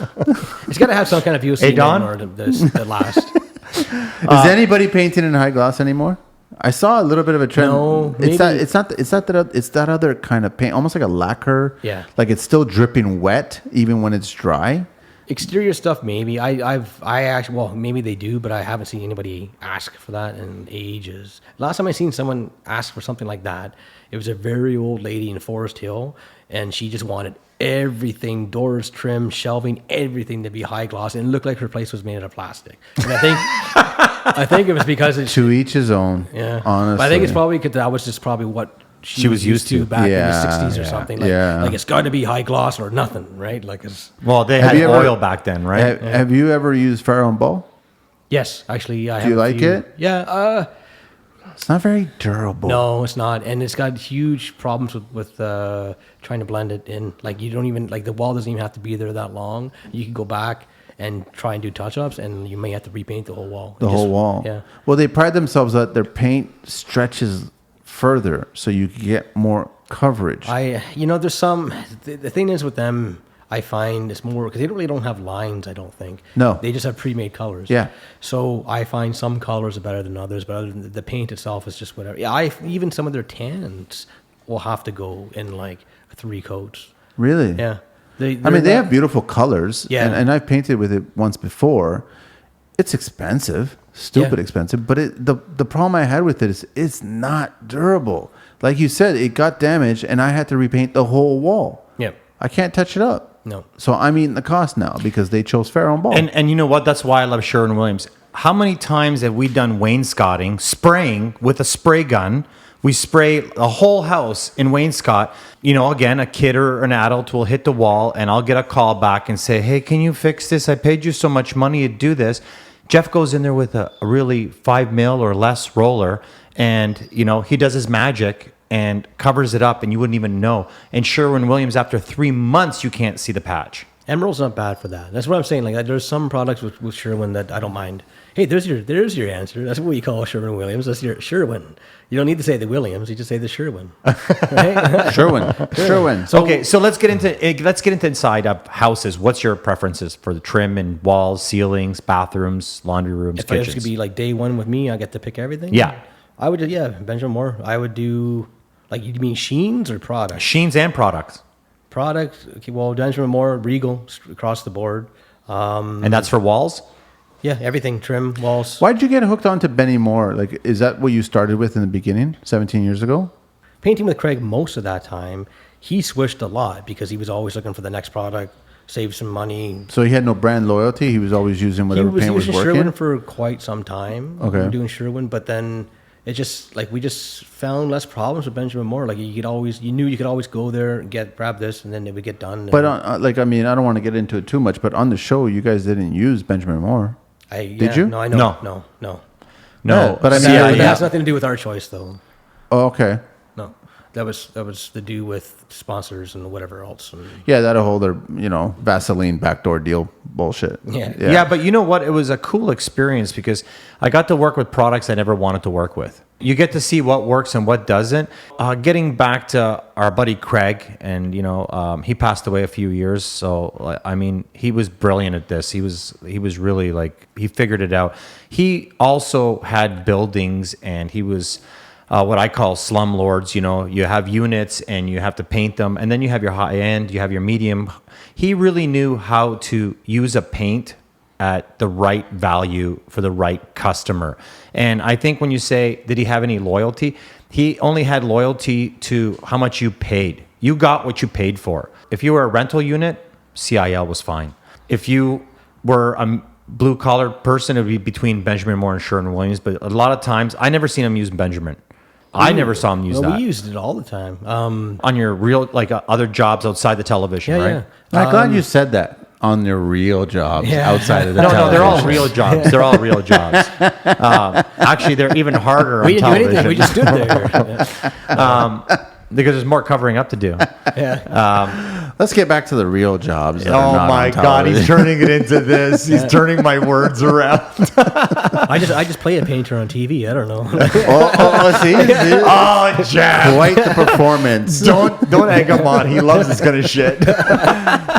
it's got to have some kind of VOC Hey, Don? in order to last. Is anybody painting in high gloss anymore? I saw a little bit of a trend. No, it's maybe- it's that other kind of paint, almost like a lacquer. Yeah. Like it's still dripping wet even when it's dry. Exterior stuff, maybe. I actually, well, maybe they do, but I haven't seen anybody ask for that in ages. Last time I seen someone ask for something like that, it was a very old lady in Forest Hill, and she just wanted everything, doors, trim, shelving, everything to be high gloss, and it looked like her place was made out of plastic. And I think it was because it's, To each his own. yeah. Honestly. But I think it's probably because that was just probably what she was used to back in the Yeah, 60s or yeah, something. yeah. Like it's got to be high gloss or nothing, right? Like it's... Well, they Have had you ever- oil back then, right? Have you ever used Pharaoh and Bow? Yes, actually, I have. Do you a like few. it? Yeah. It's not very durable. No, it's not, and it's got huge problems with trying to blend it in. Like you don't even like the wall doesn't even have to be there that long. You can go back and try and do touch-ups, and you may have to repaint the whole wall. The whole wall. Yeah. Well, they pride themselves that their paint stretches further, so you can get more coverage. There's some. The thing is with them, I find it's more because they really don't have lines. I don't think. No. They just have pre-made colors. Yeah. So I find some colors are better than others, but other than the paint itself is just whatever. Yeah. Even some of their tans will have to go in like 3 coats. Really? Yeah. They have beautiful colors. Yeah. And I've painted with it once before. It's expensive, stupid Yeah. expensive. But the problem I had with it is it's not durable. Like you said, it got damaged, and I had to repaint the whole wall. Yeah. I can't touch it up. No. So I'm eating the cost now because they chose Pharaoh and Ball. And you know what? That's why I love Sherwin-Williams. How many times have we done wainscoting, spraying with a spray gun? We spray a whole house in wainscot. You know, again, a kid or an adult will hit the wall, and I'll get a call back and say, hey, can you fix this? I paid you so much money to do this. Jeff goes in there with a really 5 mil or less roller, and, you know, he does his magic and covers it up, and you wouldn't even know. And Sherwin-Williams, after 3 months, you can't see the patch. Emerald's not bad for that. That's what I'm saying. Like there's some products with Sherwin that I don't mind. Hey, there's your answer. That's what we call Sherwin-Williams. That's your Sherwin. You don't need to say the Williams. You just say the Sherwin. Right? Sherwin. Okay, so let's get into inside of houses. What's your preferences for the trim and walls, ceilings, bathrooms, laundry rooms, If it kitchens? could be like day one with me, I get to pick everything. Yeah. I would. Yeah, Benjamin Moore. I would do like you mean sheens or products? Sheens and products. Products. Okay, well, Benjamin Moore, Regal across the board. And that's for walls? Yeah, everything, trim, walls. Why'd you get hooked on to Benny Moore? Like, is that what you started with in the beginning, 17 years ago? Painting with Craig most of that time, he switched a lot because he was always looking for the next product, save some money. So he had no brand loyalty. He was always using whatever paint was using working. Sherwin for quite some time. Okay. We were doing Sherwin, but then it just like we just found less problems with Benjamin Moore. Like you knew you could always go there and grab this, and then it would get done. But I don't want to get into it too much. But on the show, you guys didn't use Benjamin Moore. Did you? No, I know. No. No, but I mean, That has nothing to do with our choice, though. Oh, okay. No, that was to do with sponsors and whatever else. And Yeah, that whole their Vaseline backdoor deal bullshit. Yeah. But you know what? It was a cool experience because I got to work with products I never wanted to work with. You get to see what works and what doesn't. Getting back to our buddy Craig, and he passed away a few years. So I mean, he was brilliant at this. He was really he figured it out. He also had buildings, and he was what I call slumlords. You have units, and you have to paint them, and then you have your high end, you have your medium. He really knew how to use a paint at the right value for the right customer. And I think when you say, did he have any loyalty? He only had loyalty to how much you paid. You got what you paid for. If you were a rental unit, CIL was fine. If you were a blue collar person, it would be between Benjamin Moore and Sherwin-Williams. But a lot of times, I never seen him use Benjamin. I never saw him use that. We used it all the time. On your real, other jobs outside the television, right? I'm glad you said that. On your real jobs outside of the No, television. they're all real jobs. They're all real jobs. Actually, they're even harder on We didn't do television. anything. We just stood there. Because there's more covering up to do. Let's get back to the real jobs. That are Oh not my on God, he's television. turning it into this. He's turning my words around. I just play a painter on TV. I don't know. See? Oh, Jeff. Quite the performance. Don't egg him on. He loves this kind of shit.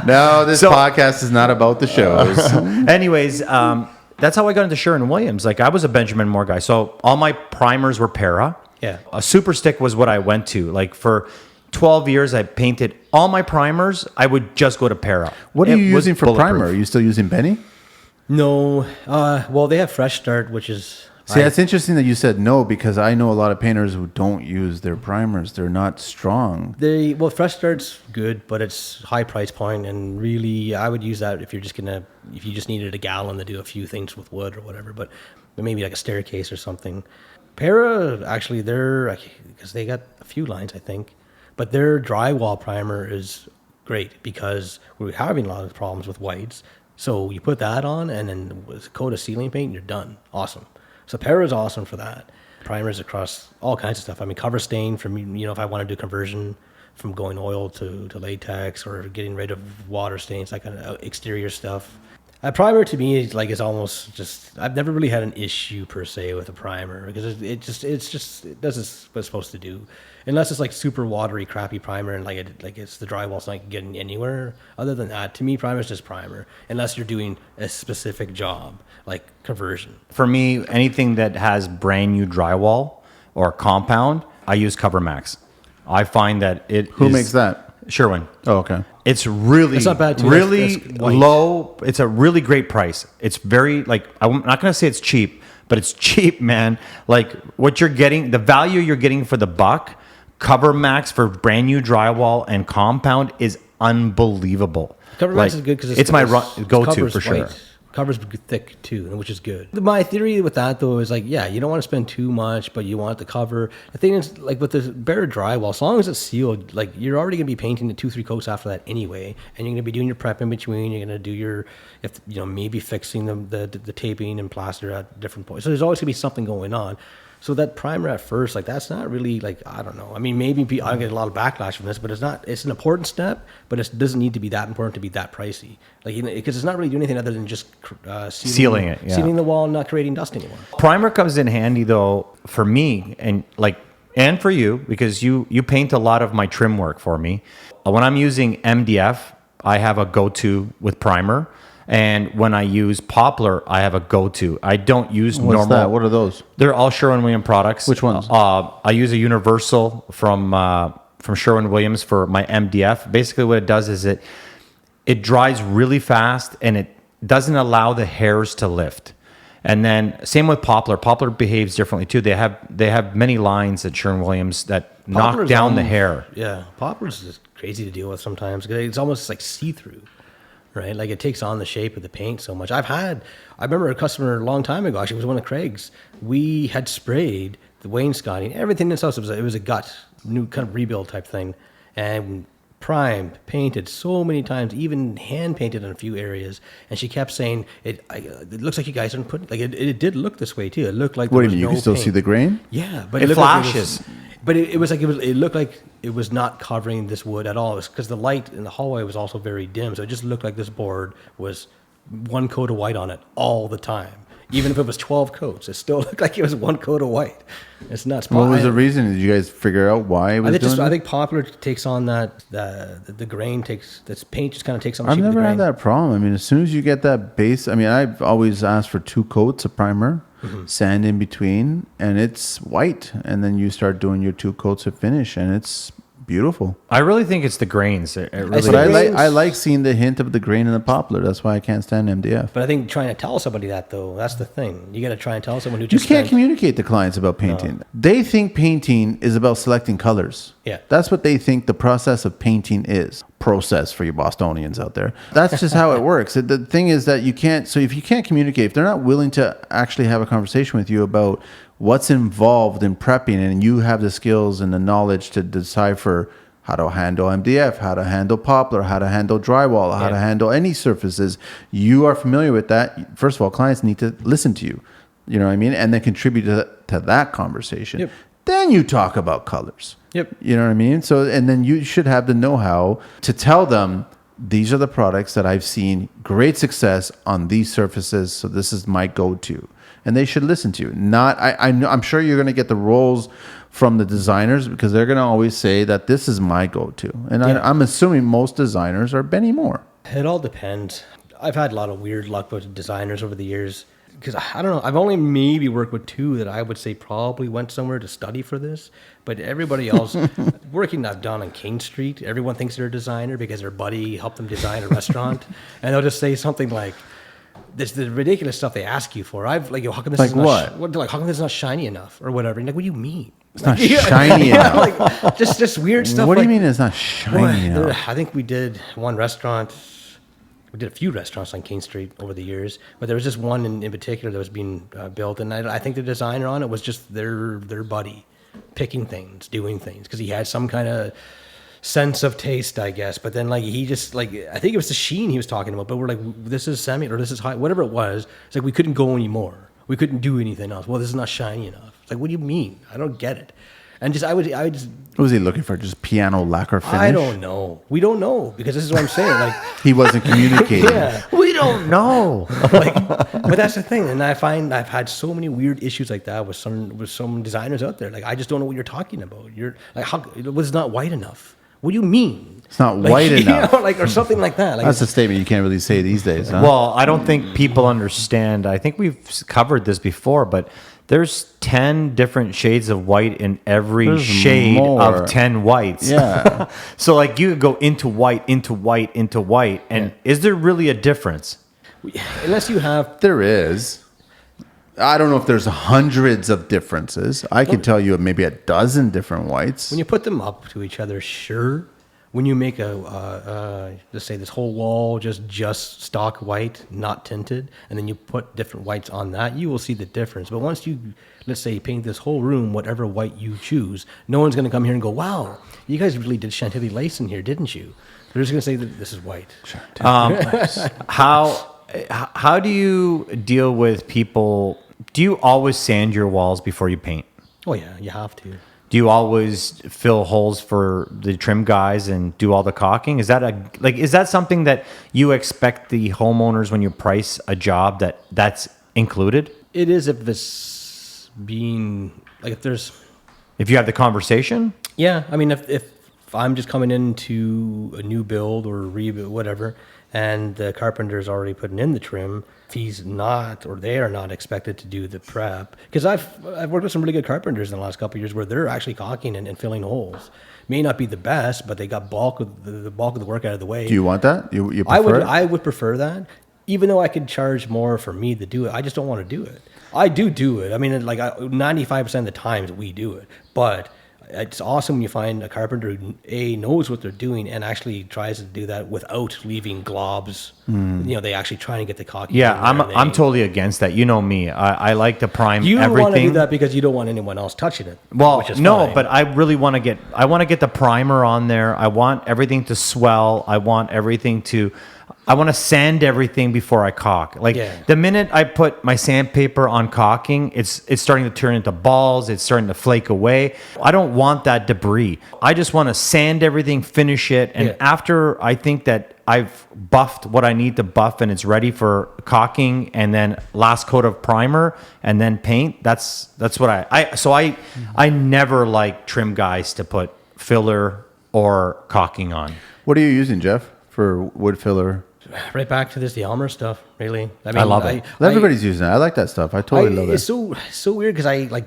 No, this podcast is not about the shows. Anyways, That's how I got into Sherwin-Williams. Like I was a Benjamin Moore guy. So all my primers were Para. Yeah. A Super Stick was what I went to. Like for 12 years, I painted all my primers. I would just go to Para. What are you It was using for bulletproof. primer? Are you still using Benny? No. Well, they have Fresh Start, which is... See, that's interesting that you said no, because I know a lot of painters who don't use their primers. They're not strong. Well, Fresh Start's good, but it's high price point, and really, I would use that if you just needed a gallon to do a few things with wood or whatever, but maybe like a staircase or something. Para, actually, because they got a few lines, I think, but their drywall primer is great because we're having a lot of problems with whites. So you put that on, and then with a coat of ceiling paint, you're done. Awesome. So Para is awesome for that. Primers across all kinds of stuff. I mean, cover stain from, if I want to do conversion from going oil to latex, or getting rid of water stains, like kind of exterior stuff. A primer to me is almost just, I've never really had an issue per se with a primer, because it does what it's supposed to do. Unless it's like super watery, crappy primer, and it's the drywall's not getting anywhere. Other than that, to me, primer is just primer. Unless you're doing a specific job, like conversion. For me, anything that has brand new drywall or compound, I use Cover Max. I find that Who makes that? Sherwin. Oh, okay. It's really, It's not bad too. really That's white. low. It's a really great price. It's very, I'm not going to say it's cheap, but it's cheap, man. Like what you're getting, the value you're getting for the buck, Cover Max for brand new drywall and compound is unbelievable. Cover Max is good because it's my go-to for sure. Covers thick too, which is good. My theory with that though is you don't want to spend too much, but you want it to cover. The thing is, with the bare drywall, as long as it's sealed, you're already going to be painting the 2-3 coats after that anyway, and you're going to be doing your prep in between. You're going to do maybe fixing the taping and plaster at different points. So there's always going to be something going on. So that primer at first, that's not really I don't know. I mean, maybe I'll get a lot of backlash from this, but it's an important step, but it doesn't need to be that important to be that pricey. Because it's not really doing anything other than just sealing it, yeah. Sealing the wall and not creating dust anymore. Primer comes in handy though for me and for you, because you paint a lot of my trim work for me. When I'm using MDF, I have a go-to with primer. And when I use Poplar, I have a go-to. I don't use normal. What's that? What are those? They're all Sherwin-Williams products. Which ones? I use a Universal from Sherwin-Williams for my MDF. Basically, what it does is it dries really fast, and it doesn't allow the hairs to lift. And then same with Poplar. Poplar behaves differently too. They have many lines at Sherwin-Williams that knock down the hair. Yeah, Poplar's just crazy to deal with sometimes. It's almost like see-through. Right, it takes on the shape of the paint so much. I remember a customer a long time ago. Actually, it was one of Craig's. We had sprayed the wainscoting, everything in this house. It was a gut, new kind of rebuild type thing, and primed, painted so many times, even hand painted in a few areas. And she kept saying, "It looks like you guys aren't putting it did look this way too. It looked like What there do you was mean? You no can still paint." see the grain? Yeah, but It looked like flashes. But it looked like it was not covering this wood at all. Because the light in the hallway was also very dim, so it just looked like this board was one coat of white on it all the time. Even if it was 12 coats, it still looked like it was one coat of white. It's nuts. What was the reason? Did you guys figure out why it was doing I that? think Poplar takes on that the grain this paint just kind of takes on the I've shape of the never grain. had that problem. I mean, as soon as you get that base, I've always asked for 2 coats of primer, sand in between, and it's white. And then you start doing your 2 coats of finish, and it's beautiful. I really think it's the grains. It really But I like seeing the hint of the grain in the Poplar. That's why I can't stand MDF. But I think trying to tell somebody that, though, that's the thing. You got to try and tell someone who You just can't spent- communicate to clients about painting. They think painting is about selecting colors. Yeah. That's what they think the process of painting is. Process for you Bostonians out there. That's just how it works. The thing is that you can't, so if you can't communicate, if they're not willing to actually have a conversation with you about what's involved in prepping, and you have the skills and the knowledge to decipher how to handle MDF, how to handle Poplar, how to handle drywall, how to handle any surfaces, you are familiar with that. First of all, clients need to listen to you. You know what I mean? And then contribute to that conversation. Yep. Then you talk about colors. Yep. You know what I mean? So, and then you should have the know-how to tell them, these are the products that I've seen great success on these surfaces. So this is my go-to. And they should listen to you. I'm sure you're going to get the roles from the designers, because they're going to always say that this is my go-to. And I'm assuming most designers are Benny Moore. It all depends. I've had a lot of weird luck with designers over the years. because I don't know, I've only maybe worked with 2 that I would say probably went somewhere to study for this, but everybody else working I've done on King Street, everyone thinks they're a designer because their buddy helped them design a restaurant, and they'll just say something like, "This the ridiculous stuff they ask you for." I've like, "Yo, how come this Like is not what? Like, how come this is not shiny enough or whatever?" And like, what do you mean? It's not shiny enough. Like just weird stuff. What do you like- mean it's not shiny enough? I think we did one restaurant. We did a few restaurants on King Street over the years, but there was just one in particular that was being built, and I think the designer on it was just their buddy, picking things, doing things, because he had some kind of sense of taste, I guess. But then like he just like, I think it was the sheen he was talking about, but we're like, this is semi or this is high, whatever it was. It's like we couldn't go anymore. We couldn't do anything else. Well, this is not shiny enough. It's like, what do you mean? I don't get it. And just I would just. What was he looking for? Just piano lacquer finish? I don't know. We don't know, because this is what I'm saying. Like He wasn't communicating. yeah. We don't know. But that's the thing, and I find I've had so many weird issues like that with some designers out there. Like, I just don't know what you're talking about. You're like, how it was not white enough. What do you mean? It's not Like, white enough. like or something like that. Like, That's a statement you can't really say these days, huh? Well, I don't think people understand. I think we've covered this before, but there's 10 different shades of white in every There's shade more. of 10 whites. Yeah. So like you could go into white, into white, into white. And is there really a difference? unless you have There is. I don't know if there's hundreds of differences. I can tell you maybe a dozen different whites. when you put them up to each other, sure. When you make let's say this whole wall just stock white, not tinted, and then you put different whites on that, you will see the difference. But once you, let's say, paint this whole room, whatever white you choose, no one's going to come here and go, "Wow, you guys really did Chantilly lace in here, didn't you?" They're just going to say that this is white. How do you deal with people? Do you always sand your walls before you paint? Oh yeah, you have to. Do you always fill holes for the trim guys and do all the caulking? Is that something that you expect the homeowners when you price a job that's included? It is if it's being like If you have the conversation? yeah, I mean if I'm just coming into a new build or rebuild, whatever, and the carpenter's already putting in the trim, if he's not, or they are not expected to do the prep, because I've worked with some really good carpenters in the last couple of years where they're actually caulking and filling holes. May not be the best, but they got the bulk of the work out of the way. Do you want that? You prefer it? I would prefer that, even though I could charge more for me to do it. I just don't want to do it. I do it. I mean, like 95% of the times we do it, but it's awesome when you find a carpenter who knows what they're doing and actually tries to do that without leaving globs. You know, they actually try and get the caulking. Yeah, I'm totally against that. You know me. I like to prime You everything. want to do that because you don't want anyone else touching it. Well, which is no, fine. but I really want to get the primer on there. I want everything to swell. I want to sand everything before I caulk. Like the minute I put my sandpaper on caulking, it's starting to turn into balls. It's starting to flake away. I don't want that debris. I just want to sand everything, finish it. And after I think that I've buffed what I need to buff and it's ready for caulking and then last coat of primer and then paint, that's what I never like trim guys to put filler or caulking on. What are you using, Jeff, for wood filler? right back to the Elmer stuff, really. I love it. Everybody's using it. I like that stuff. I totally love It's it. so weird because I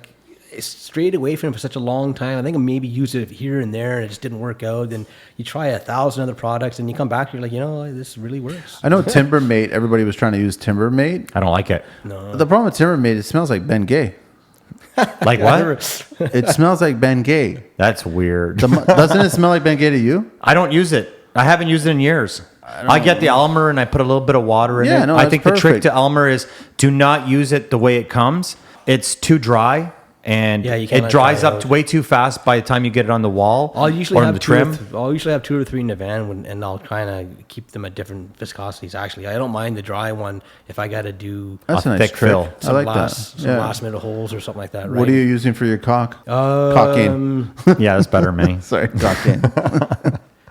strayed away from it for such a long time. I think I maybe used it here and there and it just didn't work out. Then you try 1,000 other products and you come back and you're like, this really works. I know Timbermate, everybody was trying to use Timbermate. I don't like it. No. The problem with Timbermate, it smells like Ben Gay. Like what? It smells like Ben Gay. That's weird. Doesn't it smell like Ben Gay to you? I don't use it. I haven't used it in years. I get the Elmer and I put a little bit of water in it. No, I think the trick perfect. to Elmer is do not use it the way it comes. It's too dry and Yeah, you can't it let it dries dry up out. way too fast by the time you get it on the wall I'll usually or in have the trim. I'll usually have 2 or 3 in the van, and I'll kind of keep them at different viscosities. Actually, I don't mind the dry one if I got to do That's A a nice thick trick. fill. I like that. some last minute holes or something like that. Right? What are you using for your caulking? Yeah, that's better, Manny. Sorry, caulking.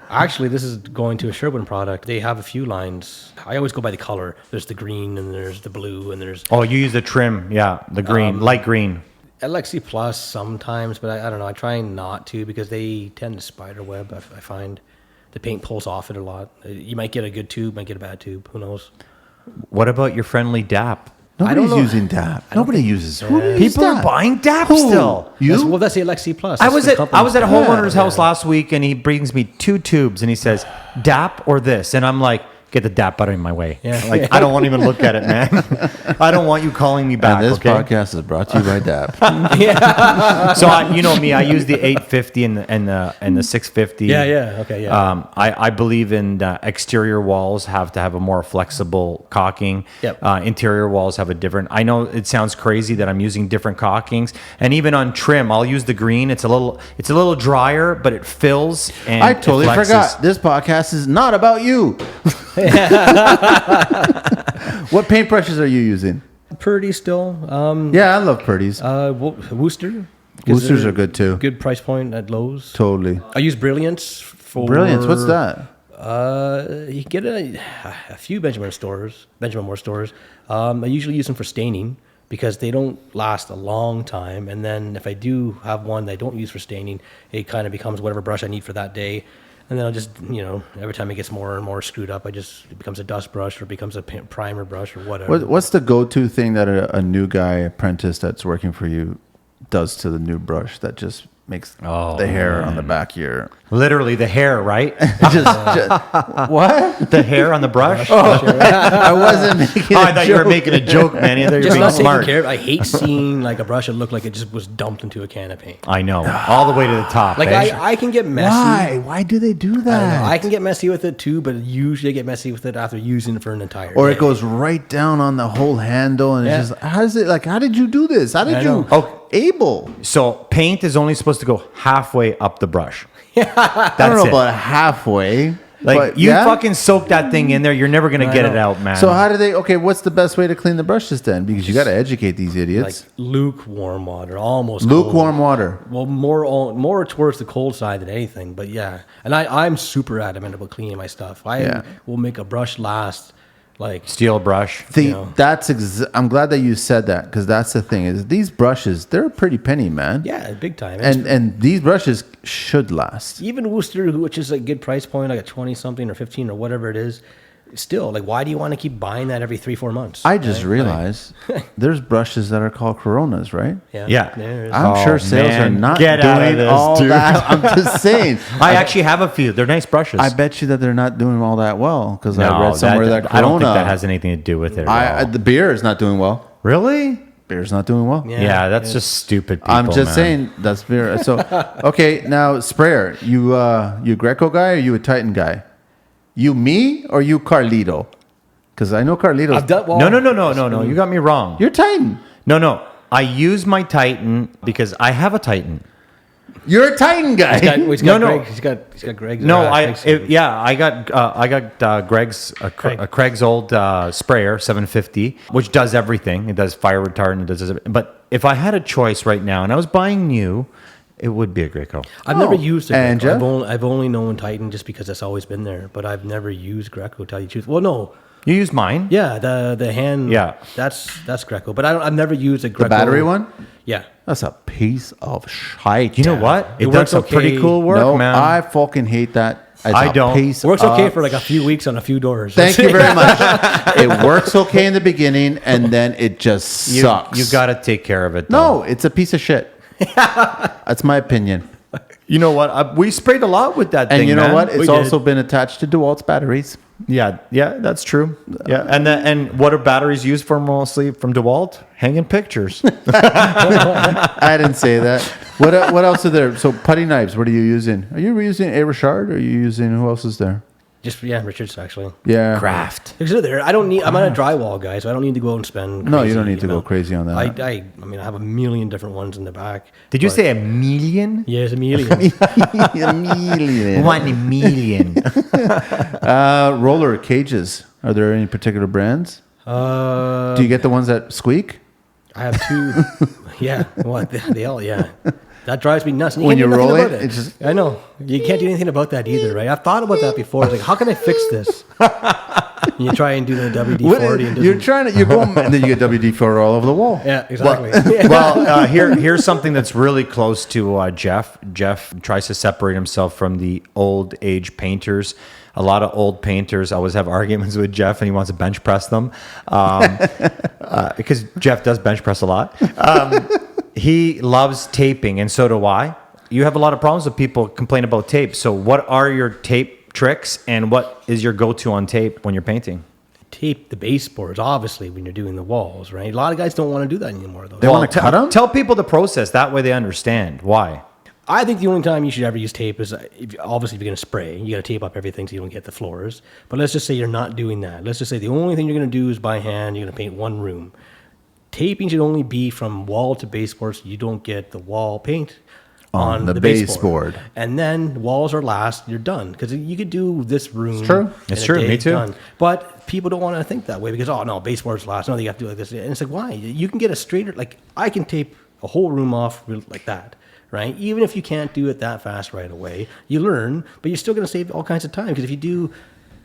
Actually, this is going to a Sherwin product. They have a few lines. I always go by the color. There's the green and there's the blue and there's Oh, you use the trim. Yeah, the green, light green. Alexi Plus sometimes, but I don't know. I try not to because they tend to spider web. I find the paint pulls off it a lot. You might get a good tube, might get a bad tube. Who knows? What about your friendly DAP? Nobody's know. using DAP. Nobody uses. Who uses People are DAP? buying DAP Who? still. You? That's the Lexi Plus. I That's was the at company's- a homeowner's Yeah. house last week, and he brings me 2 tubes, and he says, "DAP or this?" And I'm like, "Get the DAP out of my way." Yeah. Like I don't want to even look at it, man. I don't want you calling me back. And this okay? podcast is brought to you by DAP. So you know me, I use the 850 and the 650. Yeah. Okay. Yeah. I believe in exterior walls have to have a more flexible caulking. Yep. Interior walls have a different. I know it sounds crazy that I'm using different caulkings, and even on trim, I'll use the green. It's a little drier, but it fills. And I it totally flexes. forgot. This podcast is not about you. What paintbrushes are you using? Purdy still. Yeah, I love Purdy's. Wooster. Woosters are good too. Good price point at Lowe's. Totally. I use Brilliance for Brilliance. What's that? You can get a few Benjamin Moore stores. I usually use them for staining because they don't last a long time. And then if I do have one that I don't use for staining, it kind of becomes whatever brush I need for that day. And then I'll just, every time it gets more and more screwed up, it becomes a dust brush or it becomes a primer brush or whatever. What's the go-to thing that a new guy apprentice that's working for you does to the new brush that just makes the hair on the back of your Literally the hair, right? what? The hair on the brush. I wasn't making. I thought you were making a joke, man. I thought you were Just being not taking smart. care of it. I hate seeing like a brush that looked like it just was dumped into a can of paint. I know, all the way to the top. Like eh? I can get messy. Why? Why do they do I don't know. that? I can get messy with it too, but usually I get messy with it after using it for an entire Or day. it goes right down on the whole handle, and Yeah. it's just how does it like? How did you do this? How did I you know. able? So paint is only supposed to go halfway up the brush. I don't know it. about halfway. Like but you yeah? fucking soak that thing in there, you're never gonna get it know. out, man. So how do they? Okay, what's the best way to clean the brushes then? Because you got to educate these like idiots. lukewarm water, almost Lukewarm cold. water. Well, more towards the cold side than anything, but yeah. And I'm super adamant about cleaning my stuff. I will make a brush last like steel brush. I'm glad that you said that because that's the thing is these brushes they're a pretty penny, man. yeah, big time. And these brushes should last. Even Worcester, which is a good price point, like a 20 something or 15 or whatever it is, still like why do you want to keep buying that every 3-4 months? I just realized there's brushes that are called Coronas, right? Yeah. there it is. I'm sure sales man. are not Get out of doing this, all dude. that. I'm just saying. I actually have a few. They're nice brushes. I bet you that they're not doing all that well because I No, read somewhere that Corona. I don't think that has anything to do with it. At all. The beer is not doing well. Really? Beer's not doing well. Yeah, that's just stupid. People, I'm just man. saying that's beer. So, okay, now sprayer. You Greco guy or you a Titan guy? You me or you Carlito? Because I know Carlito's. I've done well. No. You got me wrong. You're Titan. No. I use my Titan because I have a Titan. You're a Titan guy. He's got No. Greg, he's got Greg's. No, Greg's- I got Greg's Craig's old sprayer 750, which does everything. It does fire retardant. It does everything. But if I had a choice right now and I was buying new, it would be a Greco. I've never used a and Greco. Jeff? I've only known Titan just because it's always been there, but I've never used Greco. To tell you the truth. Well, no. You use mine? Yeah, the hand. Yeah. that's Greco, but I've never used a Greco. The battery one? Yeah. That's a piece of shite. You know what? It It works does some pretty okay. cool work, No, man. I fucking hate that. It's I a don't. Piece Works okay of for like a few weeks on a few doors. Thank you very much. It works okay in the beginning, and then it just sucks. You got to take care of it. No, Though. it's a piece of shit. That's my opinion. You know what? We sprayed a lot with that thing. And you know man. what? It's We did. also been attached to DeWalt's batteries. Yeah, that's true. Yeah, and what are batteries used for mostly from DeWalt? Hanging pictures. I didn't say that. What else is there? So putty knives. What are you using? Are you using A. Richard? Or are you using who else is there? Just Richards actually. Yeah, Craft. Because they're there. I don't need. I'm not a drywall guy, so I don't need to go out and spend. No, you crazy don't need to go amount. crazy on that. I mean, I have a million different ones in the back. Did you but- say a million? Yes, a million. A million. 1 million. Roller cages. Are there any particular brands? Do you get the ones that squeak? I have two. Yeah. What? They all. Yeah. That drives me nuts. And When you can't do roll nothing it, about it's just- I know. You can't do anything about that either, right? I've thought about that before. It's like, how can I fix this? You try and do the WD-40 and you're going, and then you get WD-40 all over the wall. Yeah, exactly. Well, here's something that's really close to Jeff. Jeff tries to separate himself from the old age painters. A lot of old painters always have arguments with Jeff, and he wants to bench press them because Jeff does bench press a lot. He loves taping, and so do I. You have a lot of problems with people complain about tape. So what are your tape tricks, and what is your go-to on tape when you're painting? Tape the baseboards, obviously, when you're doing the walls, right? A lot of guys don't want to do that anymore, though. They want to cut them? Tell people the process. That way they understand. Why? I think the only time you should ever use tape is, obviously, if you're going to spray, you got to tape up everything so you don't hit the floors. But let's just say you're not doing that. Let's just say the only thing you're going to do is by hand, you're going to paint one room. Taping should only be from wall to baseboard so you don't get the wall paint on the baseboard. And then walls are last, you're done. Because you could do this room. It's true. It's true. Me too. Done. But people don't want to think that way because, oh, no, baseboard's last. No, you have to do like this. And it's like, why? You can get a straighter, like, I can tape a whole room off like that. Right? Even if you can't do it that fast right away, you learn, but you're still going to save all kinds of time. Because if you do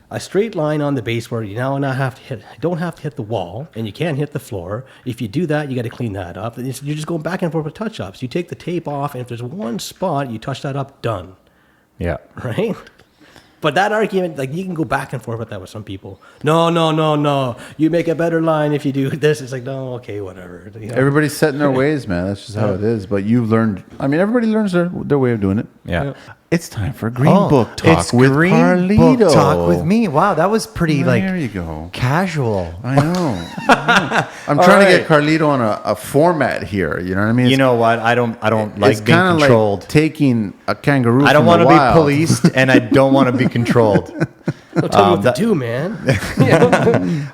a straight line on the baseboard, you now don't have to hit the wall, and you can't hit the floor. If you do that, you got to clean that up. And you're just going back and forth with touch-ups. You take the tape off, and if there's one spot, you touch that up, done. Yeah. Right? But that argument, like, you can go back and forth with that with some people. No. You make a better line if you do this. It's like, no, okay, whatever. You know? Everybody's set in their ways, man. That's just how it is. But you've learned. I mean, everybody learns their way of doing it. Yeah. It's time for Green Book Talk it's with Green Carlito. Book Talk with me. Wow, that was pretty There you go. casual. I know. I'm trying to get Carlito on a format here. You know what I mean? You know what? I don't like it's being kinda controlled. like taking a kangaroo. I don't want to be policed, and I don't want to be controlled. I'll tell you what to do, man.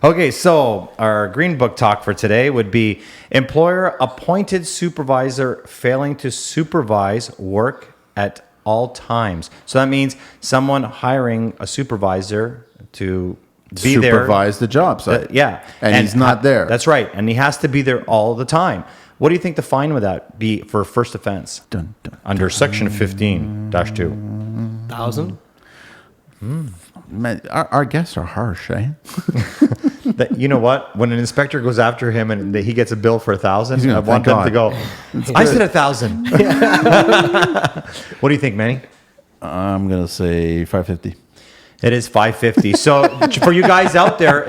Okay, so our Green Book Talk for today would be employer appointed supervisor failing to supervise work at all times. So that means someone hiring a supervisor to be supervise the job site. Yeah. And he's not there. That's right. And he has to be there all the time. What do you think the fine would that be for first offense? Dun, dun, Under section 15-2. 1,000? Man, our guests are harsh, eh? You know what? When an inspector goes after him and he gets a bill for 1,000, I want them to go, I said 1,000. What do you think, Manny? I'm going to say 550. It is 550. So for you guys out there,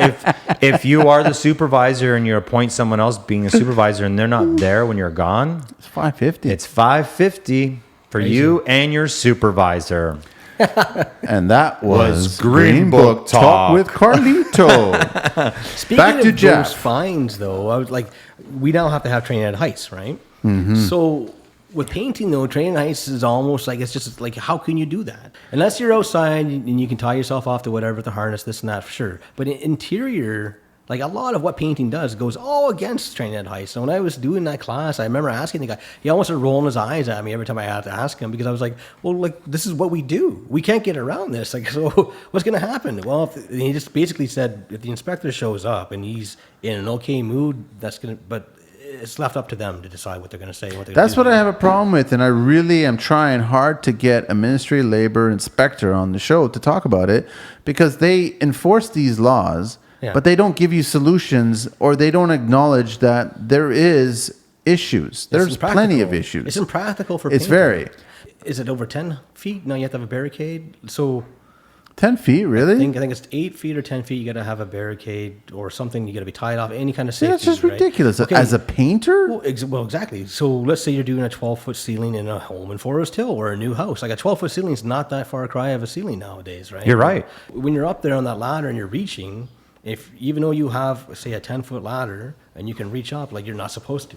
if you are the supervisor and you appoint someone else being a supervisor and they're not there when you're gone, It's 550. it's 550 for you and your supervisor. And that was Green Book Talk with Carlito. Speaking Back to of Jeff. those fines, though, I was like, we now have to have training at heights, right? Mm-hmm. So with painting, though, training at heights is almost like, it's just like, how can you do that? Unless you're outside and you can tie yourself off to whatever, the harness, this and that, for sure. But in interior, like, a lot of what painting does goes all against training at heights. So when I was doing that class, I remember asking the guy, he almost started rolling his eyes at me every time I had to ask him, because I was like, well, like, this is what we do. We can't get around this. Like, so what's going to happen? Well, and he just basically said, if the inspector shows up and he's in an okay mood, that's going to, but it's left up to them to decide what they're going to say. That's what I have a problem with, and I really am trying hard to get a ministry of labor inspector on the show to talk about it, because they enforce these laws. Yeah. But they don't give you solutions, or they don't acknowledge that there is issues. There's plenty of issues. It's impractical for It's painting. very. Is it over 10 feet? No, you have to have a barricade. So 10 feet, really? I think it's 8 feet or 10 feet. You got to have a barricade or something. You got to be tied off, any kind of safety. That's just right? ridiculous. Okay. As a painter? Well, exactly. So let's say you're doing a 12-foot ceiling in a home in Forest Hill or a new house. Like, a 12-foot ceiling is not that far a cry of a ceiling nowadays, right? You're right. When you're up there on that ladder and you're reaching, if even though you have, say, a 10-foot ladder and you can reach up, like, you're not supposed to.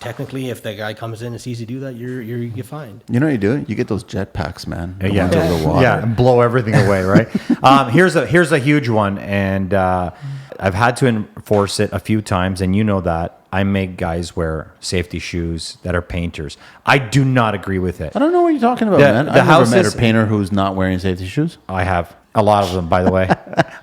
Technically, if the guy comes in and sees you do that, you get fined. You know what you do? You get those jetpacks, man. The Yeah, ones over the water. yeah, and blow everything away, right? Here's a huge one, and I've had to enforce it a few times, and you know that I make guys wear safety shoes that are painters. I do not agree with it. I don't know what you're talking about, man. I've never met a painter who's not wearing safety shoes. I have. A lot of them, by the way.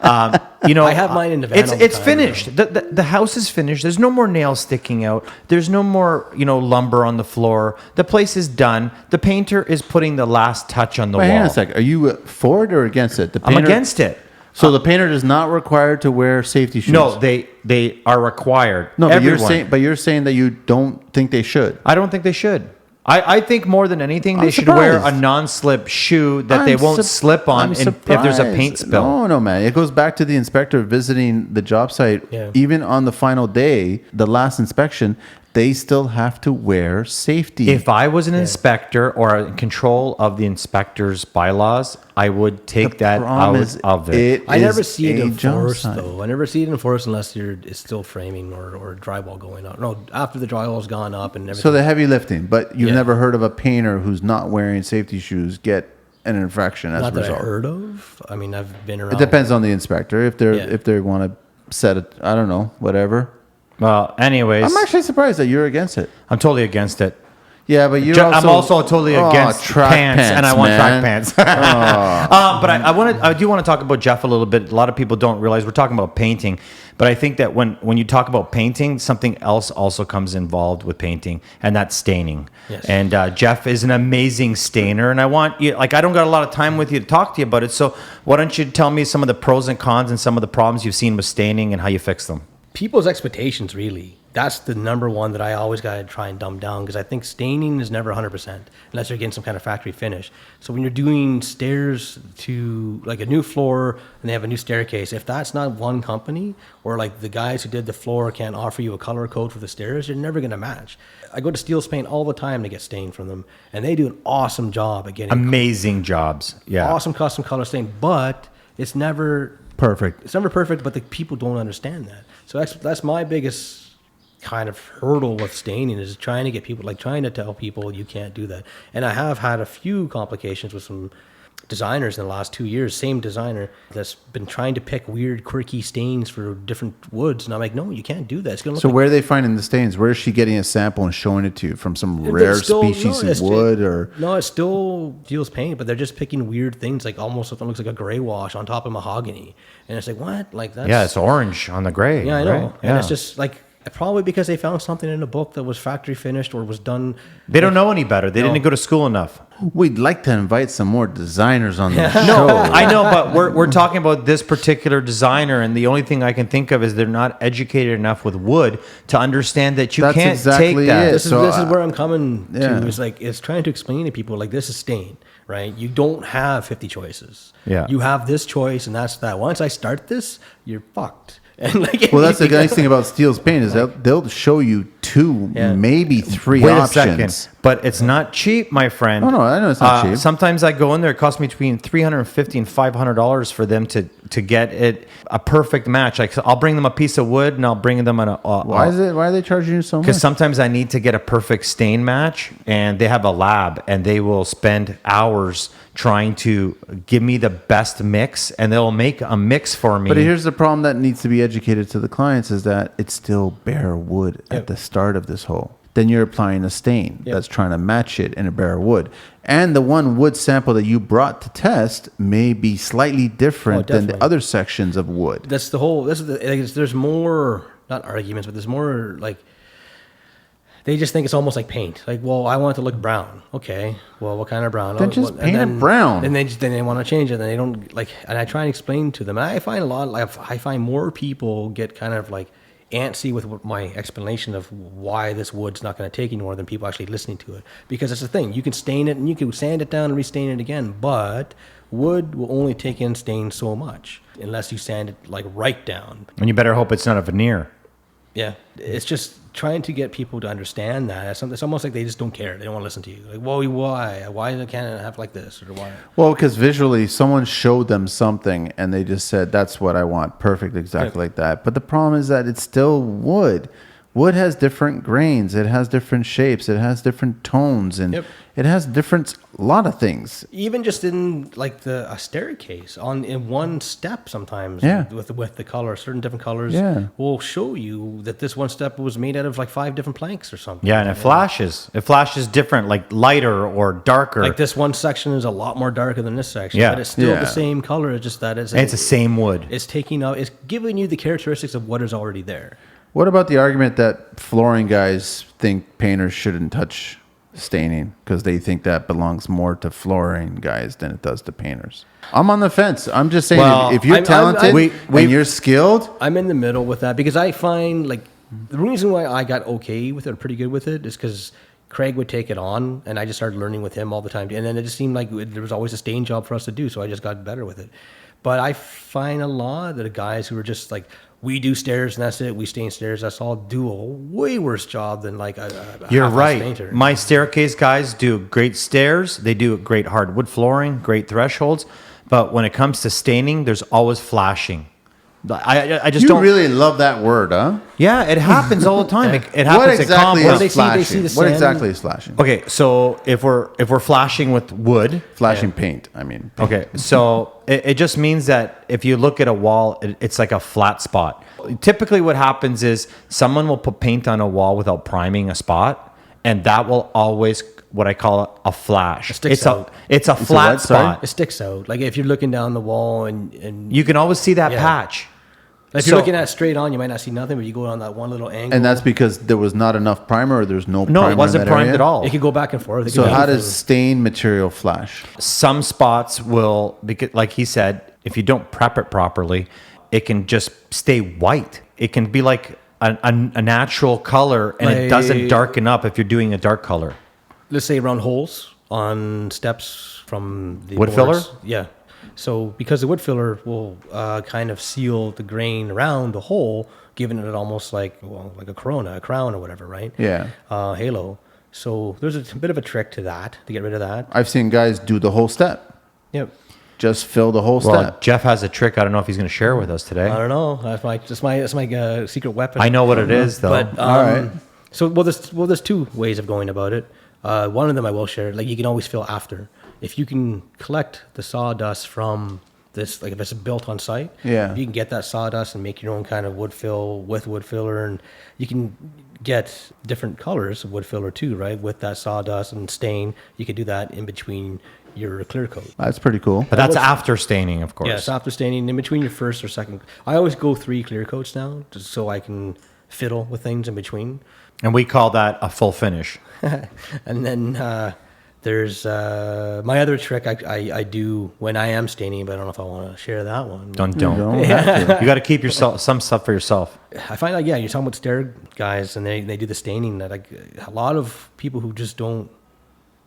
I have mine in the van all the It's time, finished. The house is finished. There's no more nails sticking out. There's no more, lumber on the floor. The place is done. The painter is putting the last touch on the Wait, wall. hang on a sec. Are you for it or against it? I'm against it. So the painter is not required to wear safety shoes? No, they are required. No, but Everyone. you're saying that you don't think they should. I don't think they should. I think more than anything, they I'm should wear a surprised. non-slip shoe that they won't slip on if there's a paint spill. No, man. It goes back to the inspector visiting the job site. Yeah. Even on the final day, the last inspection, they still have to wear safety. If I was an inspector or in control of the inspector's bylaws, I would take that out of it. I never see it enforced though. I never see it enforced unless it's still framing or drywall going up. No, after the drywall's gone up and everything. So the heavy lifting, but you've Yeah. never heard of a painter who's not wearing safety shoes get an infraction as Not a that result. I heard of. I mean, I've been around. It depends on the inspector. If Yeah. they want to set it, I don't know, whatever. Well, anyways, I'm actually surprised that you're against it. I'm totally against it. Yeah, but you're I'm also totally against track pants, and I want man. track pants. But I do want to talk about Jeff a little bit. A lot of people don't realize we're talking about painting, but I think that when you talk about painting, something else also comes involved with painting, and that's staining. Yes. And Jeff is an amazing stainer, and I want you, I don't got a lot of time with you to talk to you about it. So why don't you tell me some of the pros and cons and some of the problems you've seen with staining and how you fix them? People's expectations, really. That's the number one that I always got to try and dumb down, because I think staining is never 100% unless you're getting some kind of factory finish. So when you're doing stairs to like a new floor and they have a new staircase, if that's not one company, or like the guys who did the floor can't offer you a color code for the stairs, you're never going to match. I go to Steel's Paint all the time to get stained from them, and they do an awesome job at getting Amazing jobs. Yeah. awesome custom color stain, but it's never Perfect. It's never perfect, but the people don't understand that. So that's my biggest kind of hurdle with staining, is trying to get people, trying to tell people you can't do that. And I have had a few complications with some designers in the last 2 years, same designer that's been trying to pick weird quirky stains for different woods, and I'm like, no, you can't do that. It's gonna look So like where are they finding the stains? Where is she getting a sample and showing it to you from some rare species of wood or? No, it's still Steel's Paint, but they're just picking weird things, like almost something looks like a gray wash on top of mahogany, and it's like, what? Like that's Yeah, it's orange on the gray. yeah, I know, right? and Yeah. it's just like. Probably because they found something in a book that was factory finished or was done. They don't know any better. They No. didn't go to school enough. We'd like to invite some more designers on the show. No, I know, but we're talking about this particular designer, and the only thing I can think of is they're not educated enough with wood to understand that you That's can't exactly take that. it. This is where I'm coming yeah. to. It's trying to explain to people, like, this is stain, right? You don't have 50 choices. Yeah. You have this choice, and that's that. Once I start this, you're fucked. And Well, that's the nice thing about Steel's Paint is they'll show you two, Yeah. maybe three Wait options. a second, but it's not cheap, my friend. Oh, no, I know it's not cheap. Sometimes I go in there; it costs me between $350 and $500 for them to get it a perfect match. Like, I'll bring them a piece of wood, and I'll bring them Why are they charging you so much? Because sometimes I need to get a perfect stain match, and they have a lab, and they will spend hours trying to give me the best mix, and they'll make a mix for me. But here's the problem that needs to be educated to the clients is that it's still bare wood at the start of this hole. Then you're applying a stain that's trying to match it in a bare wood. And the one wood sample that you brought to test may be slightly different than the definitely. other sections of wood. That's the whole. There's more, not arguments, but there's more like. They just think it's almost like paint. Like, well, I want it to look brown. Okay, well, what kind of brown? Then just paint it brown. And then they want to change it. And they don't like. And I try and explain to them. And I find I find more people get kind of like antsy with my explanation of why this wood's not going to take anymore than people actually listening to it. Because it's the thing. You can stain it and you can sand it down and restain it again, but wood will only take in stain so much unless you sand it like right down. and you better hope it's not a veneer. Yeah, it's just trying to get people to understand that. It's almost like they just don't care. They don't want to listen to you. Like, well, why? Why can't it have like this? Or why? Well, because visually someone showed them something and they just said, that's what I want. Perfect, exactly like that. But the problem is that it's still wood. Wood has different grains. It has different shapes. It has different tones, and Yep. it has different lot of things. Even just in like a staircase in one step sometimes Yeah. with the color, certain different colors Yeah. will show you that this one step was made out of like 5 different planks or something. Yeah, and it flashes. It flashes different, like lighter or darker. Like this one section is a lot more darker than this section, Yeah. but it's still Yeah. the same color. It's just that and it's the same wood. it's taking out, it's giving you the characteristics of what is already there. What about the argument that flooring guys think painters shouldn't touch staining because they think that belongs more to flooring guys than it does to painters? I'm on the fence. I'm just saying, Well, if you're I'm- talented and you're skilled, I'm in the middle with that because I find like the reason why I got okay with it, or pretty good with it, is because Craig would take it on, and I just started learning with him all the time. And then it just seemed like there was always a stain job for us to do, so I just got better with it. But I find a lot of the guys who are just like, we do stairs and that's it, we stain stairs, that's all, do a way worse job than like a You're half-ass right. painter. My staircase guys do great stairs. They do great hardwood flooring, great thresholds. But when it comes to staining, there's always flashing. I just you don't really love that word, huh? Yeah, it happens all the time. It happens What at exactly compost. They is see- they flashing? see the What sand. exactly is flashing? Okay, so if we're flashing with wood, Flashing paint. I mean, okay, so it just means that if you look at a wall, it's like a flat spot. Typically, what happens is someone will put paint on a wall without priming a spot, and that will always what I call a flash. It sticks out. It's a a flat what, sorry? spot. It sticks out. Like if you're looking down the wall and You can always see that Yeah. patch. like if you're So- looking at it straight on, you might not see nothing, but you go on that one little angle. and that's because there was not enough primer, or there's no No, primer it wasn't in that primed area? at all. it could go back and forth. It So could be how anything. does stain material flash? Some spots will, because like he said, if you don't prep it properly, it can just stay white. It can be like a natural color, and it doesn't Like- darken up if you're doing a dark color. let's say around holes on steps from the Wood boards. filler? Yeah. So because the wood filler will kind of seal the grain around the hole, giving it almost like a crown or whatever, right? Yeah. Halo. So there's a bit of a trick to that to get rid of that. I've seen guys do the whole step. Yep. Just fill the whole Well, step. Jeff has a trick. I don't know if he's going to share with us today. I don't know. That's my secret weapon. I know what it is, though. But All right. So there's two ways of going about it. One of them I will share. Like you can always fill after. If you can collect the sawdust from this, like if it's built on site, Yeah. if you can get that sawdust and make your own kind of wood fill with wood filler, and you can get different colors of wood filler too, right? With that sawdust and stain, you could do that in between your clear coat. That's pretty cool. But that's after staining, of course. Yes, after staining, in between your first or second. I always go 3 clear coats now, just so I can fiddle with things in between. And we call that a full finish. And then there's my other trick I do when I am staining, but I don't know if I want to share that one. Don't. You don't have to. You got to keep yourself some stuff for yourself. I find like, yeah, you're talking about stair guys, and they do the staining. That like a lot of people who just don't.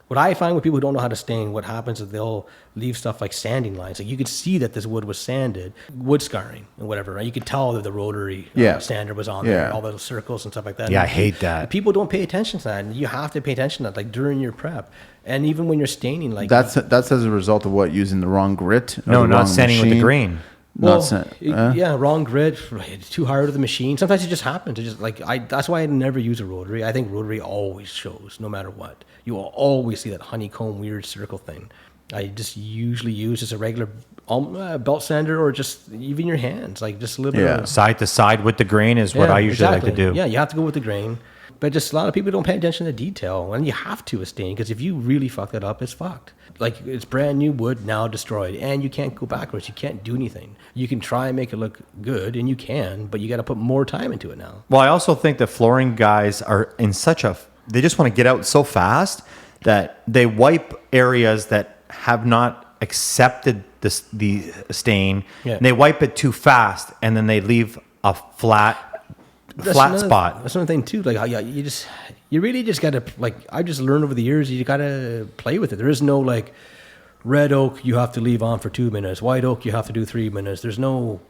What I find with people who don't know how to stain, what happens is they'll leave stuff like sanding lines. Like you could see that this wood was sanded, wood scarring and whatever, right? You could tell that the rotary Yeah. sander was on Yeah. there, all the little circles and stuff like that. Yeah, I And hate that. People don't pay attention to that, and you have to pay attention to that, like during your prep, and even when you're staining, like That's as a result of what? Using the wrong grit? Or No, the not wrong sanding with the machine? grain. Not sa- yeah, wrong grit, it's too hard with the machine. Sometimes it just happens. It just that's why I never use a rotary. I think rotary always shows, no matter what. You will always see that honeycomb weird circle thing. I just usually use just a regular belt sander, or just even your hands, like just a little bit. Yeah. Of, Side to side with the grain is what I usually like to do. Yeah, you have to go with the grain. But just a lot of people don't pay attention to detail, and you have to with stain, because if you really fuck that up, it's fucked. Like it's brand new wood now destroyed, and you can't go backwards. You can't do anything. You can try and make it look good, and you can, but you got to put more time into it now. Well, I also think that flooring guys are in they just want to get out so fast that they wipe areas that have not accepted the stain. Yeah. And they wipe it too fast, and then they leave a flat spot. That's another thing too. Like you really just got to, like, I just learned over the years, you got to play with it. There is no like red oak you have to leave on for 2 minutes, white oak you have to do 3 minutes. There's no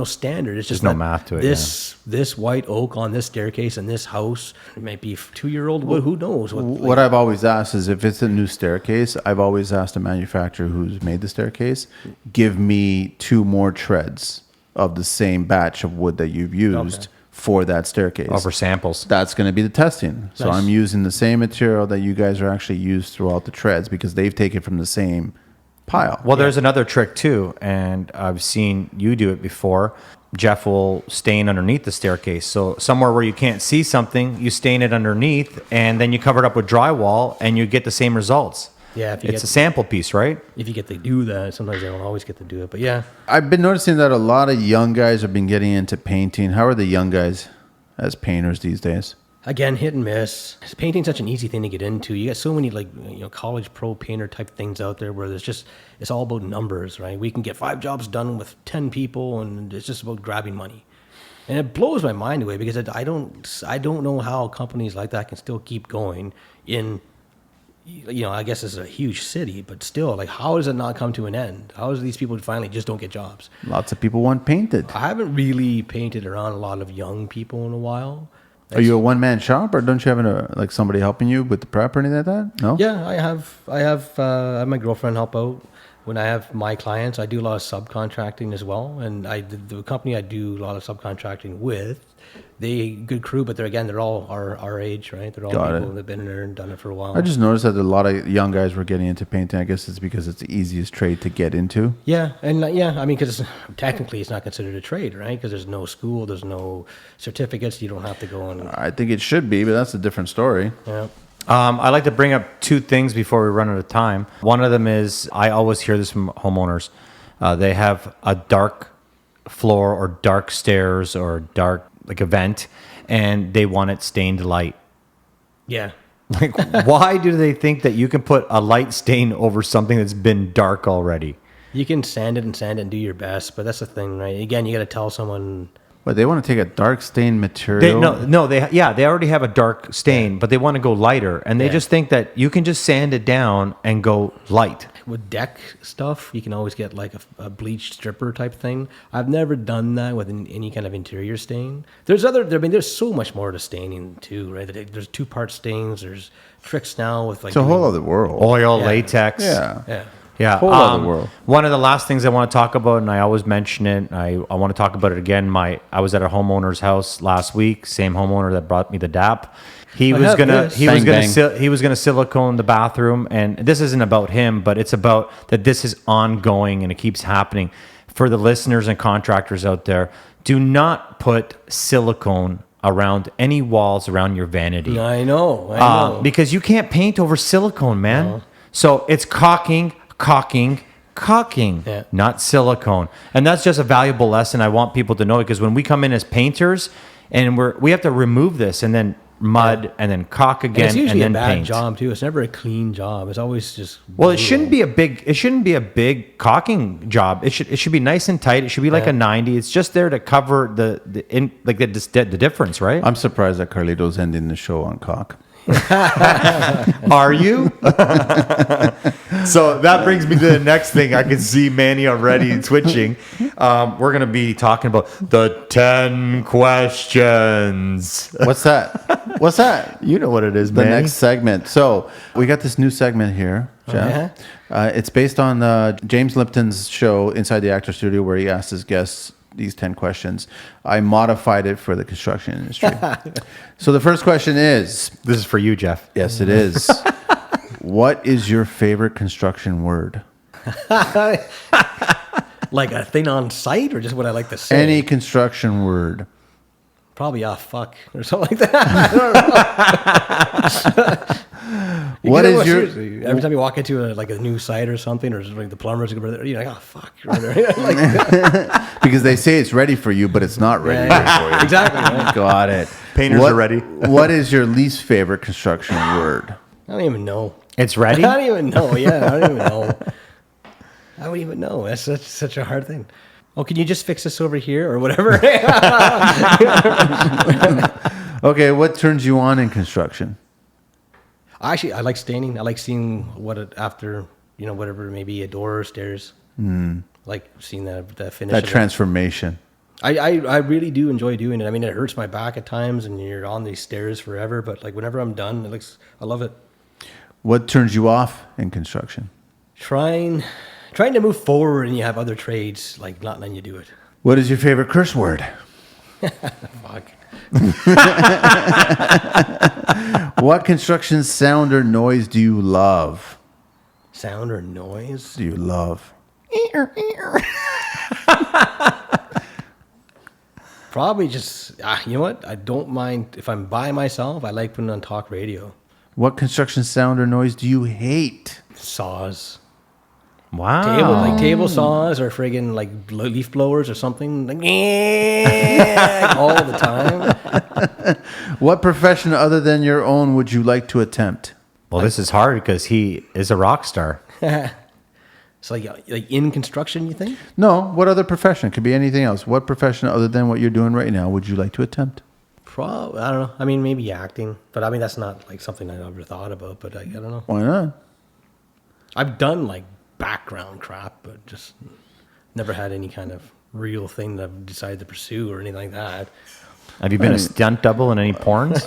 standard. It's just There's no that math to it, This white oak on this staircase in this house, it might be 2-year-old wood. Who knows? What I've always asked is, if it's a new staircase, I've always asked a manufacturer who's made the staircase, give me 2 more treads of the same batch of wood that you've used, for that staircase. Over samples. That's going to be the testing. So Nice. I'm using the same material that you guys are actually used throughout the treads because they've taken from the same pile. Well, there's another trick too, and I've seen you do it before. Jeff will stain underneath the staircase. So somewhere where you can't see something, you stain it underneath, and then you cover it up with drywall, and you get the same results. Yeah, It's a sample piece, right? if you get to do that, sometimes they don't always get to do it. But yeah, I've been noticing that a lot of young guys have been getting into painting. How are the young guys as painters these days? again, hit and miss. Painting's such an easy thing to get into. You got so many college pro painter type things out there where it's all about numbers, right? We can get 5 jobs done with 10 people, and it's just about grabbing money. And it blows my mind away because I don't know how companies like that can still keep going in. I guess it's a huge city, but still, like, how does it not come to an end? How is these people finally just don't get jobs? Lots of people want painted. I haven't really painted around a lot of young people in a while. Are you a one-man shop, or don't you have somebody helping you with the prep or anything like that? No? Yeah, I have my girlfriend help out. When I have my clients, I do a lot of subcontracting as well. And the company I do a lot of subcontracting with, they good crew, but they're all our age, right? They're all people that have been in there and done it for a while. I just noticed that a lot of young guys were getting into painting. I guess it's because it's the easiest trade to get into. Yeah, and I mean, because technically it's not considered a trade, right? Because there's no school, there's no certificates, you don't have to go and... I think it should be, but that's a different story. Yeah. I'd like to bring up 2 things before we run out of time. One of them is, I always hear this from homeowners. They have a dark floor or dark stairs or dark a vent, and they want it stained light. Yeah. Like, why do they think that you can put a light stain over something that's been dark already? You can sand it and do your best, but that's the thing, right? Again, you got to tell someone... But they want to take a dark stained material. They already have a dark stain, but they want to go lighter, and they just think that you can just sand it down and go light. With deck stuff, you can always get like a bleached stripper type thing. I've never done that with any kind of interior stain. There's so much more to staining too, right? There's 2-part stains. There's tricks now with like... It's a whole other world. Oil, latex. Yeah. Yeah, Whole other world. One of the last things I want to talk about, and I always mention it, I want to talk about it again. I was at a homeowner's house last week. Same homeowner that brought me the DAP. He was gonna silicone the bathroom, and this isn't about him, but it's about that this is ongoing and it keeps happening. For the listeners and contractors out there, do not put silicone around any walls around your vanity. I know. Because you can't paint over silicone, man. No. So it's caulking, not silicone. And that's just a valuable lesson I want people to know, because when we come in as painters and we have to remove this and then mud and then caulk again, and it's usually and then a bad paint. job too. It's never a clean job. It's always just... Well, it shouldn't be a big caulking job. It should be nice and tight. It should be like a 90. It's just there to cover the difference, right? I'm surprised that Carlito's ending the show on caulk. Are you? So that brings me to the next thing. I can see Manny already twitching. We're going to be talking about the 10 questions. What's that? You know what it is, The Manny. next segment. So we got this new segment here, Jeff. It's based on James Lipton's show Inside the Actor Studio, where he asked his guests these 10 questions. I modified it for the construction industry. So the first question is... This is for you, Jeff. Yes, it is. What is your favorite construction word? Like a thing on site, or just what I like to say? Any construction word. Probably fuck or something like that. I don't know. What is your... Seriously, every time you walk into a new site or something, or just like the plumbers, you're like, oh fuck, Because they say it's ready for you, but it's not ready for you. Exactly. Right? Got it. Painters are ready. What is your least favorite construction word? I don't even know. It's ready? I don't even know. Yeah, I don't even know. I don't even know. That's such a hard thing. Oh, can you just fix this over here or whatever? Okay, what turns you on in construction? Actually, I like staining. I like seeing after whatever, maybe a door or stairs. Like seeing the finish. That transformation. I really do enjoy doing it. I mean, it hurts my back at times, and you're on these stairs forever. But like whenever I'm done, I love it. What turns you off in construction? Trying to move forward, and you have other trades like not letting you do it. What is your favorite curse word? Fuck. What construction sound or noise do you love? Sound or noise? Do you love? Probably just, you know what? I don't mind if I'm by myself. I like putting on talk radio. What construction sound or noise do you hate? Saws. Wow. Table saws or friggin' like leaf blowers or something. Like, all the time. What profession other than your own would you like to attempt? Well, this is hard because he is a rock star. So like in construction, you think? No, what other profession? It could be anything else. What profession other than what you're doing right now would you like to attempt? Probably, I don't know. I mean, maybe acting. But I mean, that's not like something I ever thought about. But I don't know. Why not? I've done like background crap, but just never had any kind of real thing that I've decided to pursue or anything like that. Have you been a stunt double in any porns?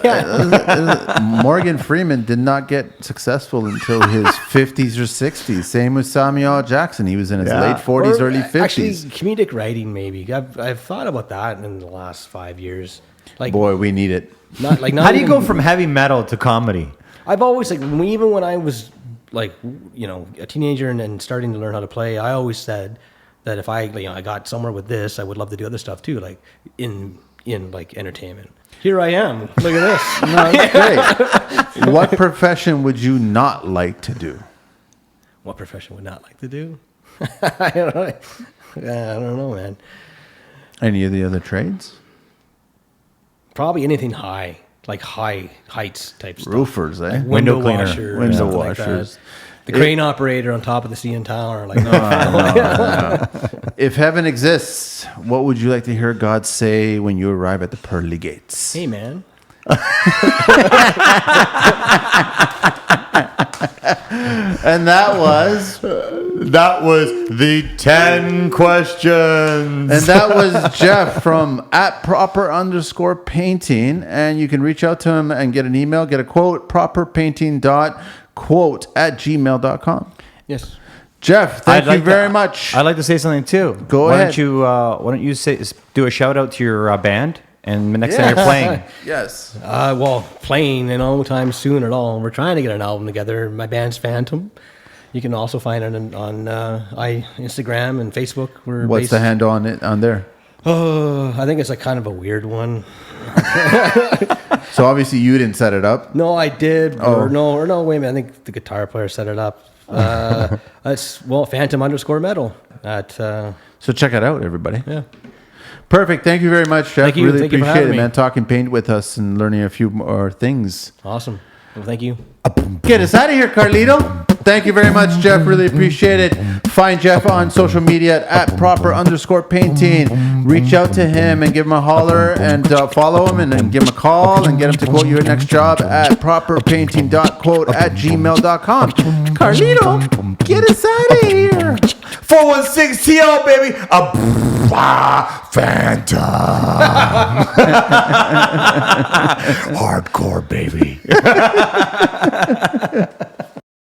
Morgan Freeman did not get successful until his 50s or 60s. Same with Samuel L. Jackson. He was in his late 40s, early 50s. Actually, comedic writing, maybe. I've thought about that in the last 5 years. Like, Boy, we need it. not How do you go from heavy metal to comedy? I've always even when I was like a teenager and starting to learn how to play, I always said that if I got somewhere with this, I would love to do other stuff too, like in like entertainment. Here I am. Look at this. No, that's great. What profession would you not like to do? What profession would not like to do? I don't know, man. Any of the other trades? Probably anything high, like high heights type stuff. Roofers, eh? Like Window cleaner. washer or Window something like washers. that. The crane operator on top of the CN Tower. Like, If heaven exists, what would you like to hear God say when you arrive at the pearly gates? hey, man. And that was the 10 questions. And that was Jeff from @proper_painting. And you can reach out to him and get an email, get a quote, properpainting.quote@gmail.com. Yes. Jeff, thank you very much. I'd like to say something too. Go why ahead. Why don't you do a shout out to your band, and the next time you're playing. Yes. Well, playing in no time soon at all. We're trying to get an album together. My band's Phantom. You can also find it on Instagram and Facebook. What's the handle on it on there? Oh, I think it's a kind of a weird one. So obviously you didn't set it up. No, I did. Oh. Or no, wait a minute. I think the guitar player set it up. It's Phantom_metal at So check it out, everybody. yeah. Perfect. Thank you very much, Jeff. Thank you. Really Thank you for appreciate it, having me. man. Talking paint with us and learning a few more things. Awesome. Well, thank you. Get us out of here, Carlito. Thank you very much, Jeff. Really appreciate it. Find Jeff on social media at @proper_painting. Reach out to him and give him a holler and follow him and give him a call and get him to quote your next job at properpainting.quote@gmail.com. Carlito, get us out of here. 416 TL, baby. Phantom. Hardcore, baby.